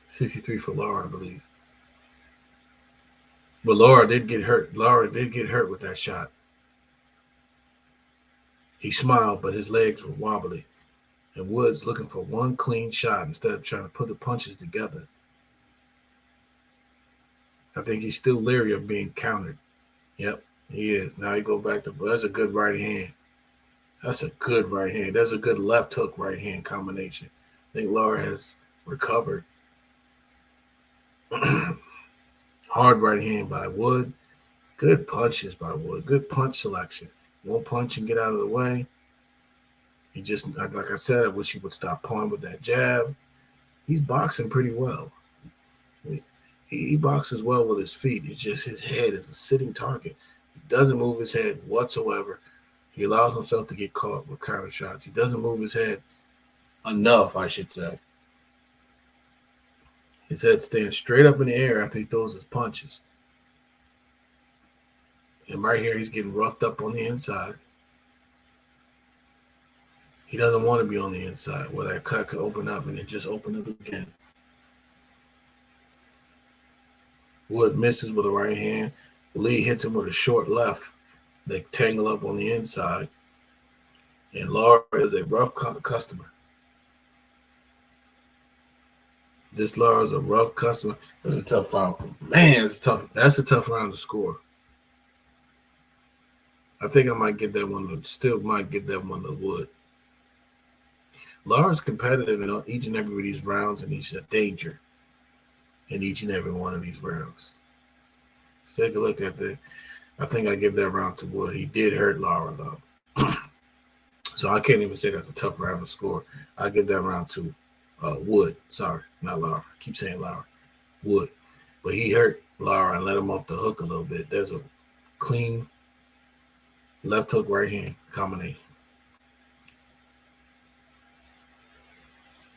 63 for Lara, I believe. But Lara did get hurt. With that shot. He smiled, but his legs were wobbly. And Wood's looking for one clean shot instead of trying to put the punches together. I think he's still leery of being countered. Yep, he is. Now he go back to, that's a good right hand. That's a good right hand. That's a good left hook right hand combination. I think Lara has recovered. Hard right hand by Wood. Good punches by Wood. Good punch selection. One punch and get out of the way. He just, like I said, I wish he would stop pawing with that jab. He's boxing pretty well. He boxes well with his feet. It's just his head is a sitting target. He doesn't move his head whatsoever. He allows himself to get caught with counter shots. He doesn't move his head enough, I should say. His head stands straight up in the air after he throws his punches. And right here, he's getting roughed up on the inside. He doesn't want to be on the inside where that cut could open up and it just opened up again. Wood misses with a right hand. Lee hits him with a short left. They tangle up on the inside. And Lara is a rough customer. This Lara is a rough customer. That's a tough round. Man, that's a tough round to score. I think I might get that one. Still might get that one to Wood. Lara's competitive in each and every one of these rounds, and he's a danger in each and every one of these rounds. Let's take a look at that. I think I give that round to Wood. He did hurt Lara, though. So I can't even say that's a tough round to score. I give that round to Wood. Sorry, not Lara. I keep saying Lara. Wood. But he hurt Lara and let him off the hook a little bit. There's a clean left hook, right hand combination.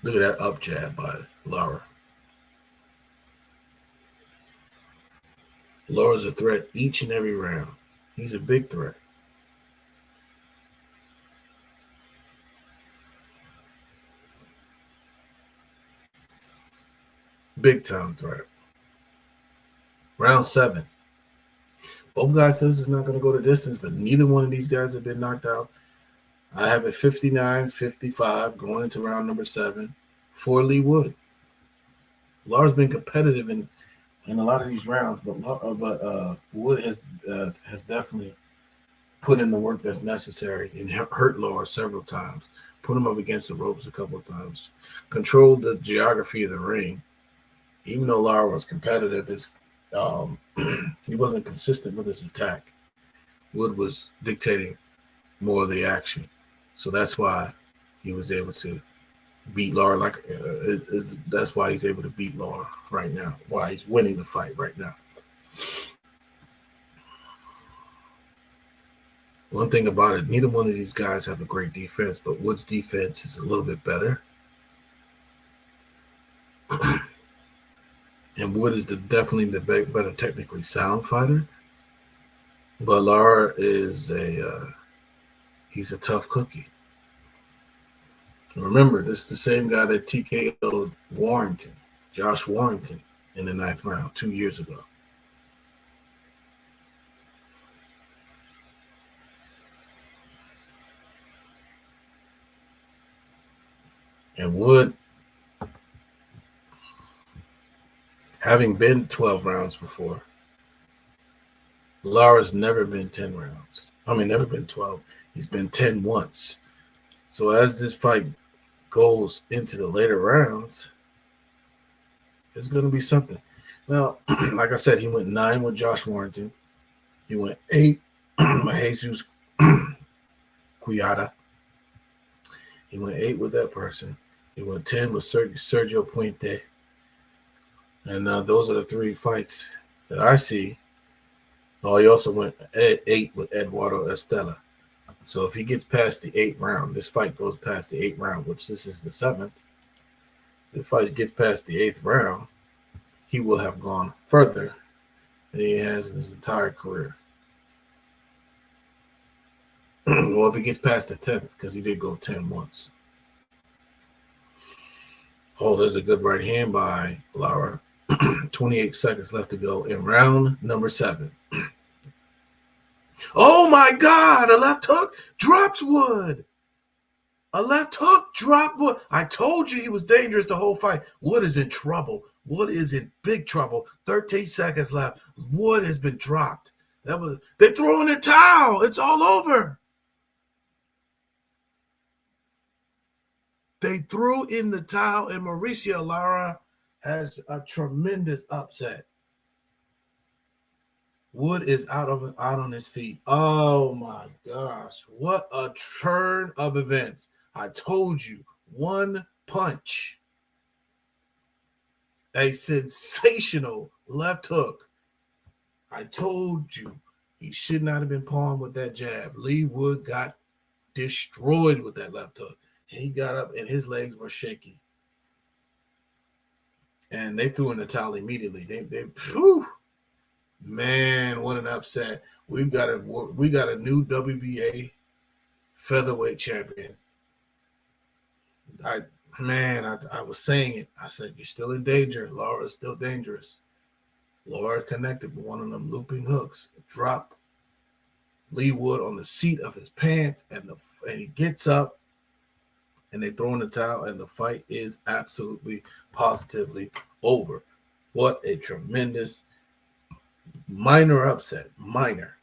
Look at that up jab by Lara. Lara's a threat each and every round. He's a big threat. Big time threat. Round 7. Both guys says it's not going to go the distance, but neither one of these guys have been knocked out. I have it 59-55 going into round number 7 for Lee Wood. Lara's been competitive in a lot of these rounds, but Wood has definitely put in the work that's necessary and hurt Lara several times, put him up against the ropes a couple of times, controlled the geography of the ring. Even though Lara was competitive, he wasn't consistent with his attack. Wood was dictating more of the action. So that's why he was able to beat Lara. That's why he's able to beat Lara right now, why he's winning the fight right now. One thing about it, neither one of these guys have a great defense, but Wood's defense is a little bit better. And Wood is definitely the better technically sound fighter. But Lara is he's a tough cookie. Remember, this is the same guy that TKO'd Warrington, Josh Warrington, in the 9th round 2 years ago. And Wood, having been 12 rounds before, Lara's never been 10 rounds. Never been 12. He's been 10 once. So as this fight goes into the later rounds, it's going to be something. Now, like I said, he went 9 with Josh Warrington. He went 8 with Jesus Cuyada. He went 8 with that person. He went 10 with Sergio Puente. And those are the 3 fights that I see. Oh, he also went 8 with Eduardo Estela. So if he gets past the 8th round, this fight goes past the 8th round, which this is the 7th. If the fight gets past the 8th round, he will have gone further than he has in his entire career. Well, if he gets past the 10th, because he did go 10 once. Oh, there's a good right hand by Lara. 28 seconds left to go in round number 7. Oh my God, a left hook drops Wood. A left hook dropped Wood. I told you he was dangerous the whole fight. Wood is in trouble. Wood is in big trouble. 13 seconds left. Wood has been dropped. They're throwing the towel. It's all over. They threw in the towel, and Mauricio Lara has a tremendous upset. Wood is out on his feet. Oh my gosh. What a turn of events. I told you, one punch. A sensational left hook. I told you he should not have been pawned with that jab. Lee Wood got destroyed with that left hook. And he got up and his legs were shaky. And they threw in the towel immediately. Whew. Man, what an upset. We got a new WBA featherweight champion. I was saying it. I said, you're still in danger. Lara's still dangerous. Lara connected with one of them looping hooks. Dropped Lee Wood on the seat of his pants, and he gets up, and they throw in the towel, and the fight is absolutely, positively over. What a tremendous minor upset. Minor.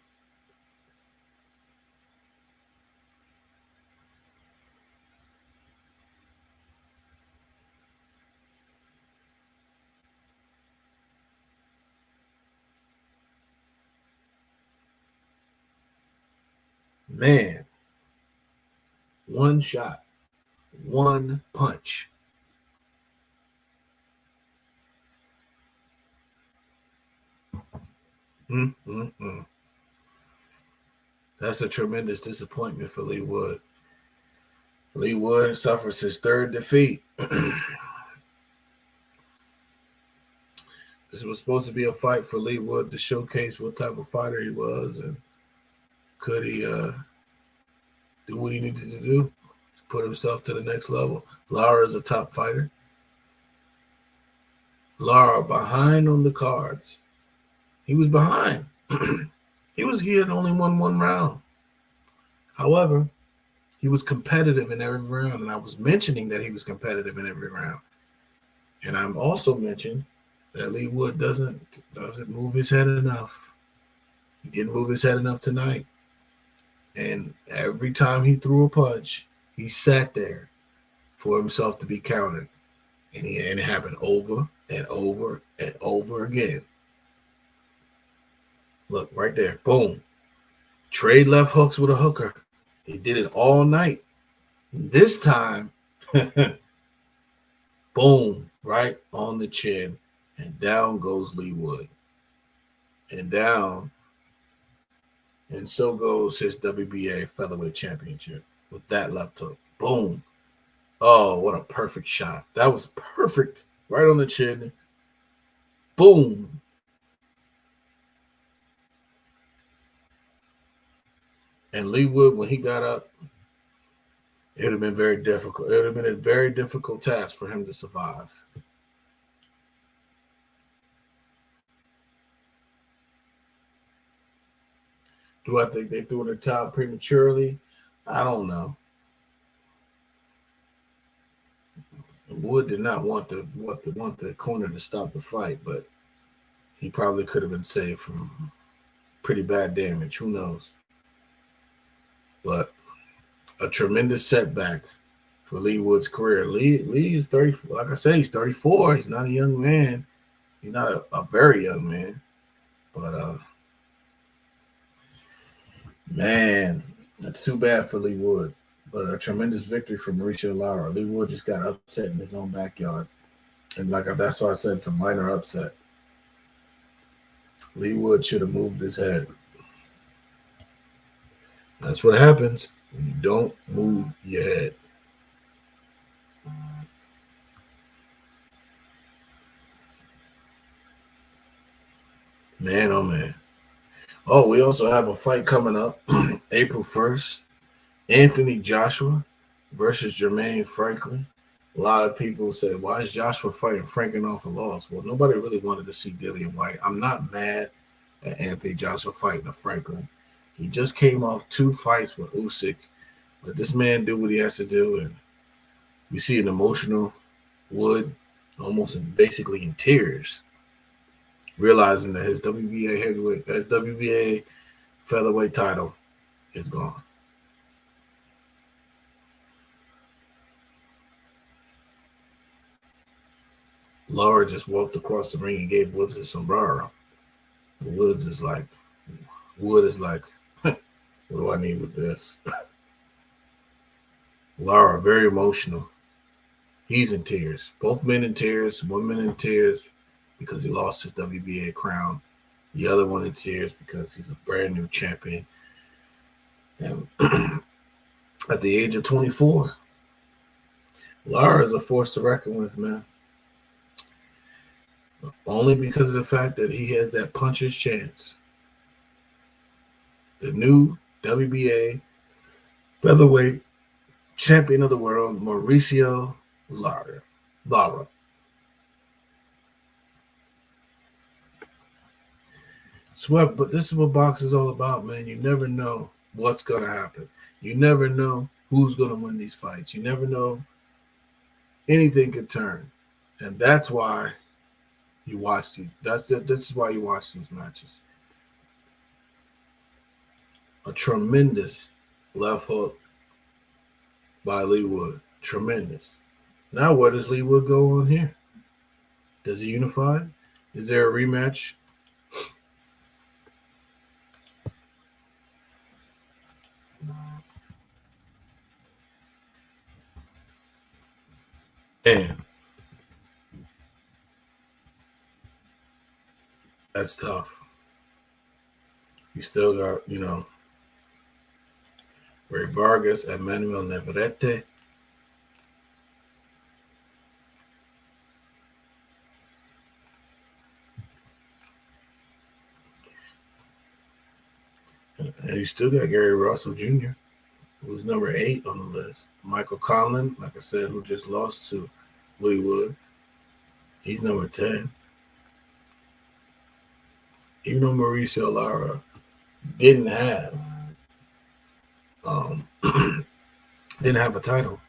Man, one shot, one punch. That's a tremendous disappointment for Lee Wood. Lee Wood suffers his 3rd defeat. This was supposed to be a fight for Lee Wood to showcase what type of fighter he was, and could he do what he needed to do to put himself to the next level. Lara is a top fighter. Lara behind on the cards. He was behind. He had only won 1 round. However, he was competitive in every round, and I was mentioning that he was competitive in every round. And I'm also mentioning that Lee Wood doesn't move his head enough. He didn't move his head enough tonight. And every time he threw a punch, he sat there for himself to be counted. And it happened over and over and over again. Look, right there. Boom. Trade left hooks with a hooker. He did it all night. This time, boom, right on the chin. And down goes Lee Wood. And down. And so goes his WBA Featherweight Championship with that left hook. Boom. Oh, what a perfect shot. That was perfect. Right on the chin. Boom. And Lee Wood, when he got up, it would have been very difficult. It would have been a very difficult task for him to survive. Do I think they threw in the towel prematurely? I don't know. Wood did not want the corner to stop the fight, but he probably could have been saved from pretty bad damage. Who knows? But a tremendous setback for Lee Wood's career. Lee is 30. Like I say, he's 34. He's not a young man. He's not a very young man. But man, that's too bad for Lee Wood. But a tremendous victory for Mauricio Lara. Lee Wood just got upset in his own backyard. And that's why I said it's a minor upset. Lee Wood should have moved his head. That's what happens when you don't move your head. Man, oh man. Oh, we also have a fight coming up April 1st. Anthony Joshua versus Jermaine Franklin. A lot of people said, why is Joshua fighting Franklin off a loss? Well, nobody really wanted to see Dillian White. I'm not mad at Anthony Joshua fighting a Franklin. He just came off 2 fights with Usyk. Let this man do what he has to do. And we see an emotional Wood almost basically in tears, realizing that his WBA featherweight title is gone. Lara just walked across the ring and gave Woods a sombrero. Wood is like, what do I need with this? Lara, very emotional. He's in tears. Both men in tears. One man in tears because he lost his WBA crown. The other one in tears because he's a brand new champion. And at the age of 24, Lara is a force to reckon with, man. Only because of the fact that he has that puncher's chance. The new WBA featherweight champion of the world, Mauricio Lara. Sweat, but this is what boxing is all about, man. You never know what's going to happen. You never know who's going to win these fights. You never know. Anything could turn. And that's why you watch these. This is why you watch these matches. A tremendous left hook by Lee Wood. Tremendous. Now where does Lee Wood go on here? Does he unify? Is there a rematch? And that's tough. You still got, Ray Vargas, Emmanuel Navarrete. And you still got Gary Russell Jr., who's number 8 on the list. Michael Conlon, like I said, who just lost to Lee Wood. He's number 10. Even though Mauricio Lara didn't have a title,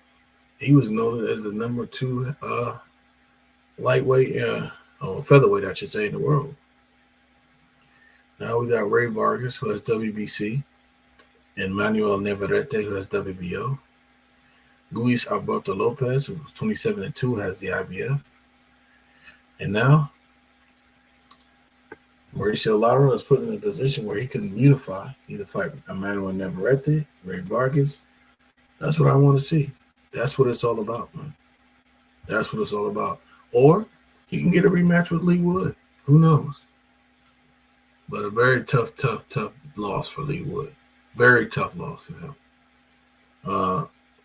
he was known as the number 2 lightweight, featherweight, I should say, in the world. Now we got Ray Vargas, who has WBC, and Manuel Navarrete, who has WBO. Luis Alberto Lopez, who's 27-2, has the IBF. And now Mauricio Lara is put in a position where he can unify, either fight Emmanuel Navarrete, Ray Vargas. That's what I want to see. That's what it's all about, man. That's what it's all about. Or he can get a rematch with Lee Wood. Who knows? But a very tough loss for Lee Wood. Very tough loss for him.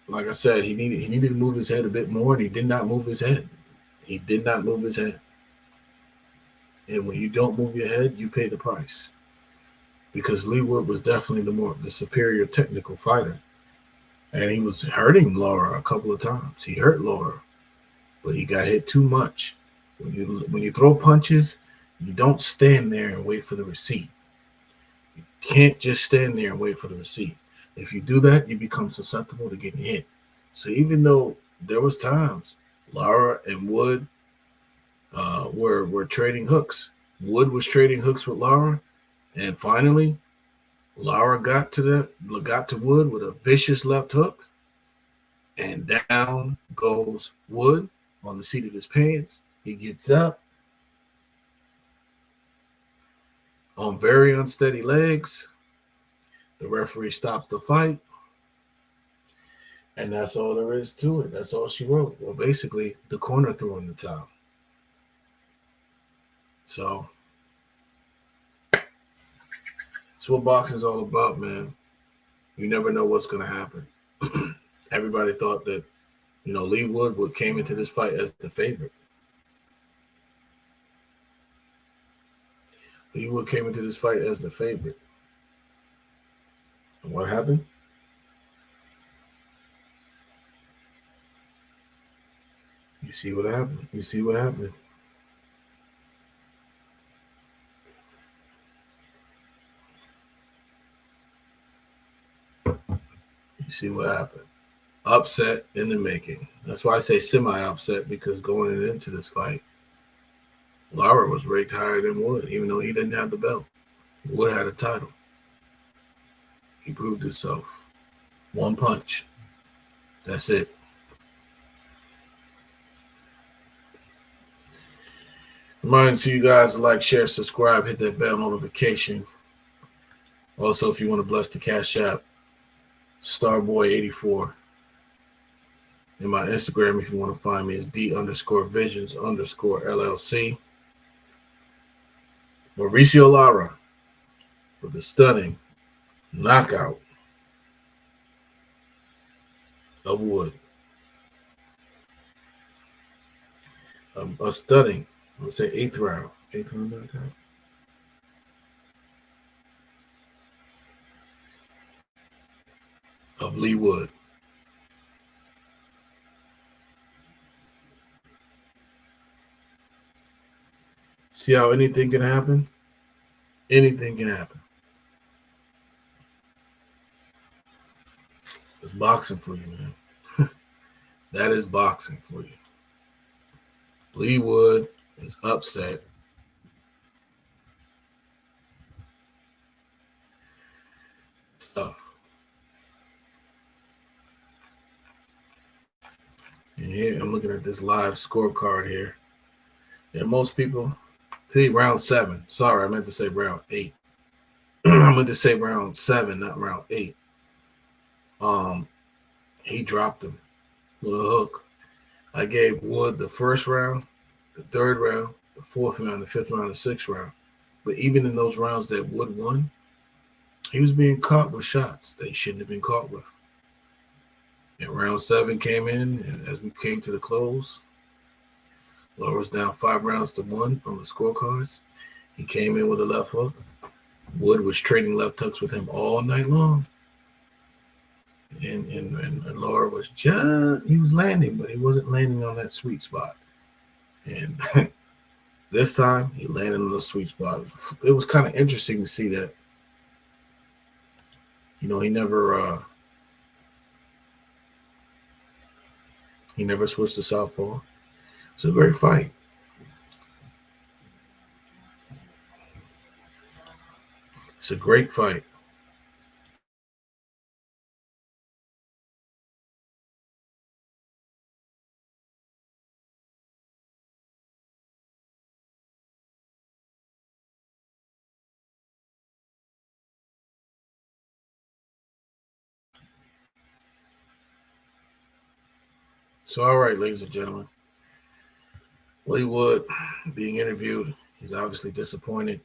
Like I said, he needed to move his head a bit more, and he did not move his head. He did not move his head. And when you don't move your head, you pay the price. Because Lee Wood was definitely the superior technical fighter. And he was hurting Lara a couple of times. He hurt Lara, but he got hit too much. When you throw punches, you don't stand there and wait for the receipt. You can't just stand there and wait for the receipt. If you do that, you become susceptible to getting hit. So even though there was times Lara and Wood were trading hooks, Wood was trading hooks with Lara, and finally Lara got to Wood with a vicious left hook, and down goes Wood on the seat of his pants. He gets up on very unsteady legs. The referee stops the fight. And that's all there is to it. That's all she wrote. Well, basically, the corner threw in the towel. So, that's what boxing's all about, man. You never know what's going to happen. Everybody thought that, Lee Wood came into this fight as the favorite. Lee Wood came into this fight as the favorite. And what happened? You see what happened. You see what happened. You see what happened. Upset in the making. That's why I say semi-upset, because going into this fight, Lara was ranked higher than Wood, even though he didn't have the belt. Wood had a title. He proved himself. One punch. That's it. Reminds you guys to like, share, subscribe, hit that bell notification. Also, if you want to bless the Cash App, Starboy84. And my Instagram, if you want to find me, is D_Visions_LLC. Mauricio Lara with a stunning knockout of Wood. A stunning, let's say eighth round knockout. Of Lee Wood. See how anything can happen? Anything can happen. It's boxing for you, man. That is boxing for you. Lee Wood is upset. It's tough. And here I'm looking at this live scorecard here. And most people see round 7. Sorry, I meant to say round 8. I meant to say round 7, not round 8. He dropped him with a hook. I gave Wood the first round, the third round, the fourth round, the fifth round, the sixth round. But even in those rounds that Wood won, he was being caught with shots that he shouldn't have been caught with. And round 7 came in, and as we came to the close, Lara was down 5-1 on the scorecards. He came in with a left hook. Wood was trading left hooks with him all night long. And Lara was he was landing, but he wasn't landing on that sweet spot. And this time, he landed on the sweet spot. It was kind of interesting to see that. He never switched to southpaw. It's a great fight. It's a great fight. So, all right, ladies and gentlemen. Lee Wood being interviewed. He's obviously disappointed.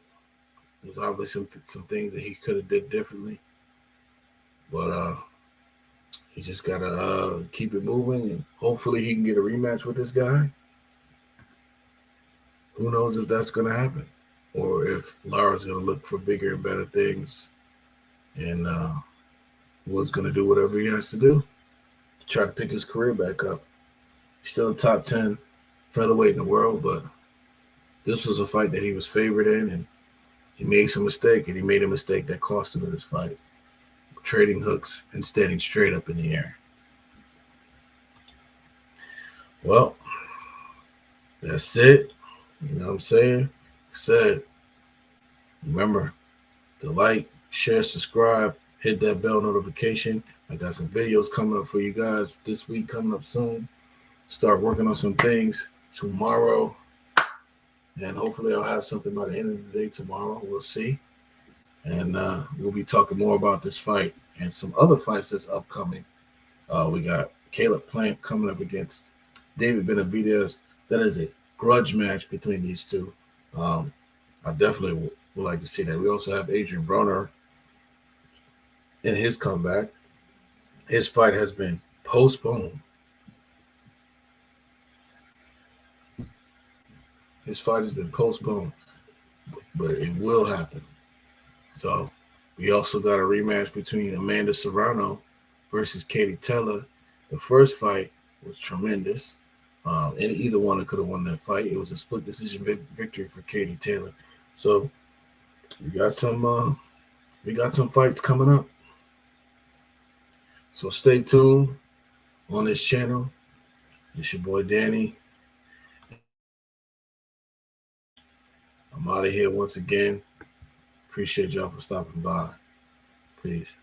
There's obviously some things that he could have did differently, but he just gotta keep it moving, and hopefully he can get a rematch with this guy. Who knows if that's gonna happen, or if Lara's gonna look for bigger and better things, and Wood's gonna do whatever he has to do to try to pick his career back up. He's still a top 10 featherweight in the world, but this was a fight that he was favored in, and he made some mistake, and he made a mistake that cost him in this fight, trading hooks and standing straight up in the air. Well, that's it. You know what I'm saying? Like I said, remember to like, share, subscribe, hit that bell notification. I got some videos coming up for you guys this week, coming up soon. Start working on some things tomorrow, and hopefully I'll have something by the end of the day tomorrow. We'll see. And we'll be talking more about this fight and some other fights that's upcoming. We got Caleb Plant coming up against David Benavidez. That is a grudge match between these two. I definitely would like to see that. We also have Adrian Broner in his comeback. His fight has been postponed. His fight has been postponed, but it will happen. So we also got a rematch between Amanda Serrano versus Katie Taylor. The first fight was tremendous. And either one could have won that fight. It was a split decision victory for Katie Taylor. So we got some fights coming up. So stay tuned on this channel. It's your boy Danny. I'm out of here once again. Appreciate y'all for stopping by. Peace.